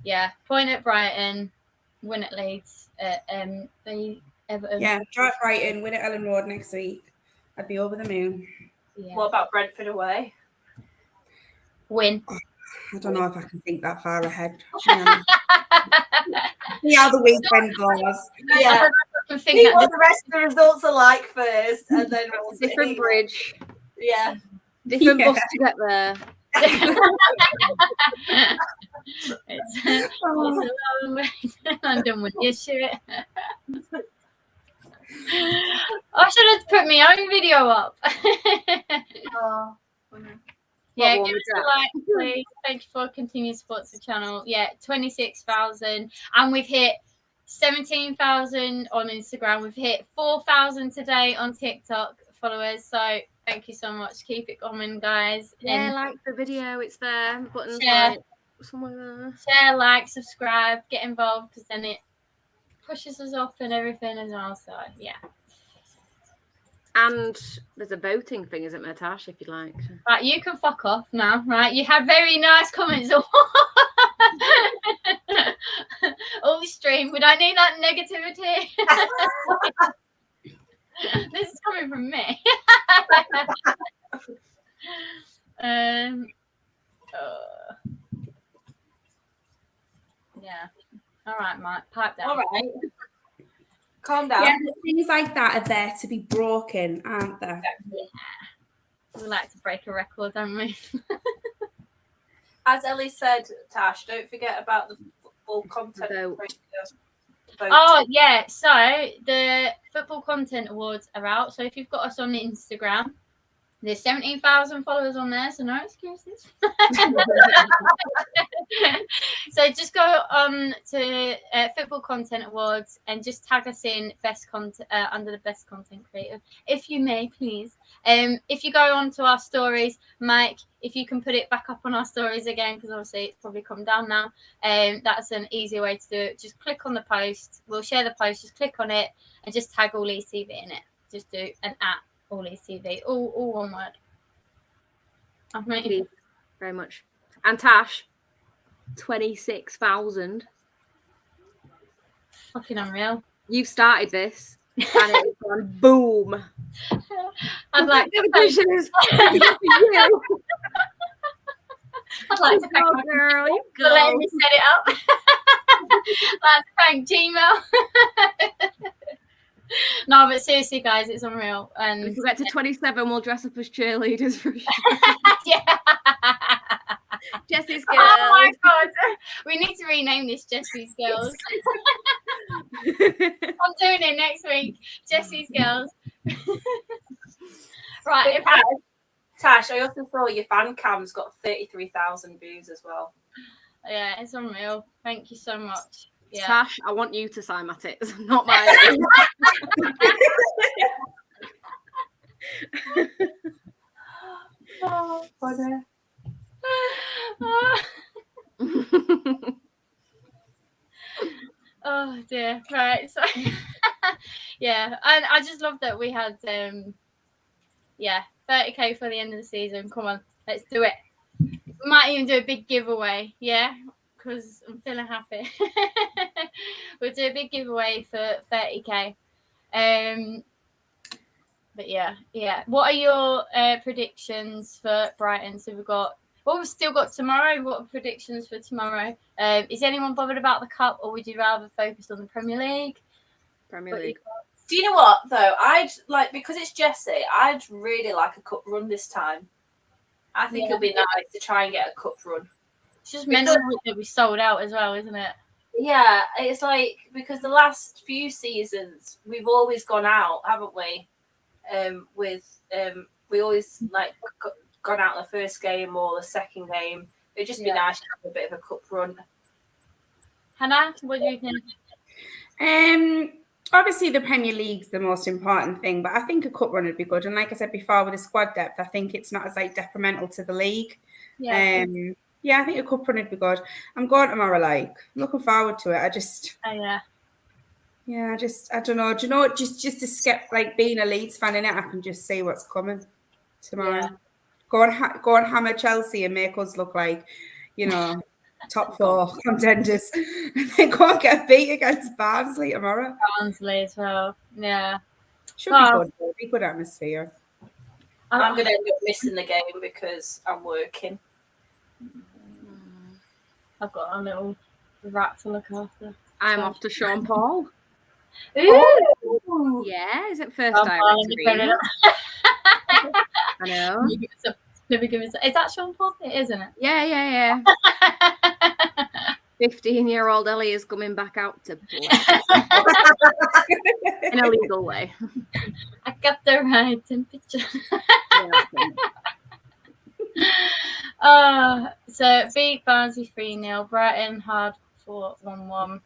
A: Yeah. Point at Brighton, win at Leeds, the Everton.
B: Yeah, try at Brighton, win at Ellen Road next week. I'd be over the moon.
A: Yeah.
C: What about Brentford away?
A: Win.
B: I don't know if I can think that far ahead. Yeah. See how the weekend goes.
C: Yeah.
A: I
C: See
A: think
C: what the rest of the results are like first, and then we'll
D: Different
C: see.
D: bridge,
C: Yeah.
D: different
B: Yeah.
D: bus to get there.
A: it's a long way to London with your shit. I should have put my own video up.
C: Oh.
A: Yeah,
D: What
A: give
D: one
A: us
D: was
A: a like, please. Thank you for continued support to the channel. Yeah, 26,000, and we've hit 17,000 on Instagram. We've hit 4,000 today on TikTok followers. So thank you so much. Keep it coming, guys.
D: Yeah,
A: And
D: like the video, it's there. Buttons
A: Share.
D: like somewhere there.
A: share, like, subscribe, get involved, because then it pushes us up and everything as well. So yeah.
D: And there's a voting thing, isn't there, Tash, if you'd like.
A: Right, you can fuck off now, right? You had very nice comments all stream. We don't need that negativity. This is coming from me. Yeah. All right, Mike. Pipe down.
C: All right. Calm down.
B: Yeah, but things like that are there to be broken, aren't they?
A: We like to break a record, don't we?
C: As Ellie said, Tash, don't forget about the football content.
D: Vote.
C: Vote.
A: Oh, yeah. So the football content awards are out. So if you've got us on Instagram, there's 17,000 followers on there, so no excuses. So just go on to Football Content Awards and just tag us in best content under the best content creator, if you may, please. If you go on to our stories, Mike, if you can put it back up on our stories again, because obviously it's probably come down now. That's an easier way to do it. Just click on the post. We'll share the post. Just click on it and just tag All Leeds TV in it. Just do an @ All Leeds TV, all one word.
D: Thank you very much. And Tash, 26,000.
A: Fucking unreal.
D: You've started this, and it's gone boom.
A: I'd like to thank,
D: Congratulations.
A: I'd like to thank
D: Go,
A: my
D: girl, you
A: for letting
D: go.
A: me set it up. I'd like to thank Gmail. No, but seriously, guys, it's unreal. And
D: If we get to 27, we'll dress up as cheerleaders for sure.
A: yeah.
D: Jesse's girl.
A: Oh my god, we need to rename this Jesse's Girls. I'm doing it next week. Jesse's Girls. Right.
C: Tash, I also saw your fan cam's got 33,000 views as well.
A: Yeah, it's unreal. Thank you so much. Yeah.
D: Tash, I want you to sign my tits, not mine.
C: Oh, funny.
A: Oh dear. Right. So yeah, and I just love that we had 30k for the end of the season. Come on, let's do it. We might even do a big giveaway, yeah, because I'm feeling happy. We'll do a big giveaway for 30k. But yeah. What are your predictions for Brighton? So we've still got tomorrow. What are predictions for tomorrow? Is anyone bothered about the cup, or would you rather focus on the Premier League?
D: Premier League.
C: Do you know what though? I'd like, because it's Jesse, I'd really like a cup run this time. I think it'll be nice to try and get a cup run.
A: It's just mental that we sold out as well, isn't it?
C: Yeah, it's like, because the last few seasons we've always gone out, haven't we? We always like gone out in the first game or the second game. It'd just be nice to have a bit of a cup run.
A: Hannah, what do you think?
B: Obviously the Premier League's the most important thing, but I think a cup run would be good. And like I said before, with the squad depth, I think it's not as like detrimental to the league.
A: Yeah.
B: Yeah, I think a cup run would be good. I'm going tomorrow. Like, I'm looking forward to it.
A: Oh, yeah.
B: Yeah, I don't know. Do you know what? Just to skip, like being a Leeds fan in it, I can just see what's coming tomorrow.
C: Yeah.
B: Go and hammer Chelsea and make us look like, top 4 contenders. And then go and get a beat against Barnsley tomorrow.
A: Barnsley as well. Yeah.
B: Should be good. It'll be good atmosphere.
C: I'm going to end up missing the game because I'm working.
A: I've got a little rat to look after.
D: I'm off to Sean Paul.
A: Ooh.
D: Yeah, is it first directory? I know.
A: Is that Sean Paul? It isn't it?
D: Yeah. 15-year-old Ellie is coming back out to play in a legal way.
A: I got the right temperature. So beat Barnsley 3-0. Brighton had 4-1-1.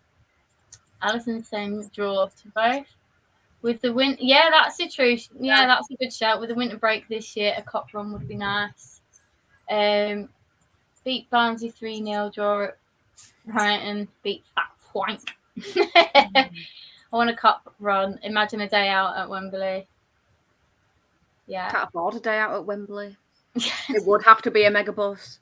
A: Alison saying draw to both. With the win, yeah, that's the truth. Yeah, that's a good shout. With the winter break this year, a cup run would be nice. Beat Barnsley 3-0, draw at Brighton, beat Fat Wank. I want a cup run. Imagine a day out at Wembley. Yeah.
D: Can't afford a day out at Wembley. It would have to be a megabus.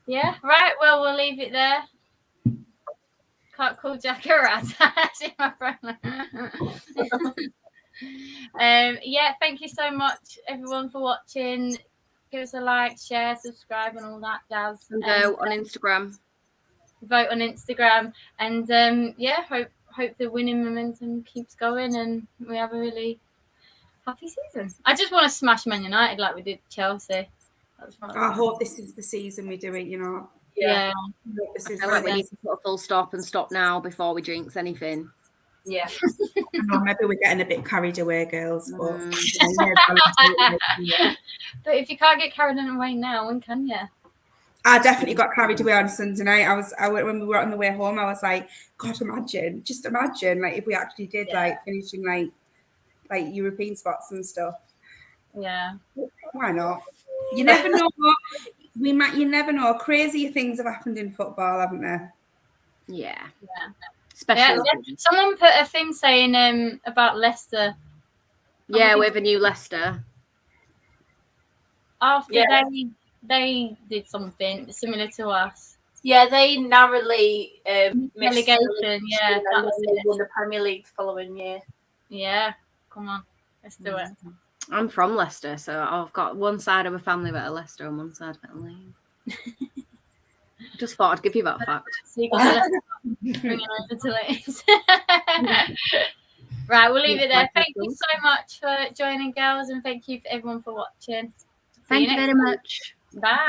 A: Yeah, right. Well, we'll leave it there. Can't call Jack a rat. Yeah, thank you so much, everyone, for watching. Give us a like, share, subscribe, and all that jazz.
D: And go on Instagram.
A: Vote on Instagram, and yeah, hope the winning momentum keeps going, and we have a really happy season. I just want to smash Man United like we did Chelsea.
B: I hope this is the season we do it.
A: Yeah.
B: I
D: feel like we need to put a full stop and stop now before we jinx anything.
C: Yeah.
B: Maybe we're getting a bit carried away, girls. But,
A: but if you can't get carried away now, when can you?
B: I definitely got carried away on Sunday night. When we were on the way home, I was like, God, just imagine, like if we actually did like finishing like European spots and stuff.
A: Yeah.
B: Why not? You never know. You never know. Crazier things have happened in football, haven't there?
D: Yeah.
A: Especially. Yeah. Someone put a thing saying about Leicester.
D: Yeah, we have a new Leicester.
A: After they did something similar to us.
C: Yeah, they narrowly
A: relegation. Yeah, that was it.
C: Won the Premier League the following year.
A: Yeah, come on, let's do it.
D: I'm from Leicester, so I've got one side of a family that are Leicester and one side that are Leeds. Just thought I'd give you that fact.
A: So you got bring it over to Leeds. Right, we'll leave it there. Thank you so much for joining, girls, and thank you for everyone for watching.
D: Thank you very much.
A: Bye.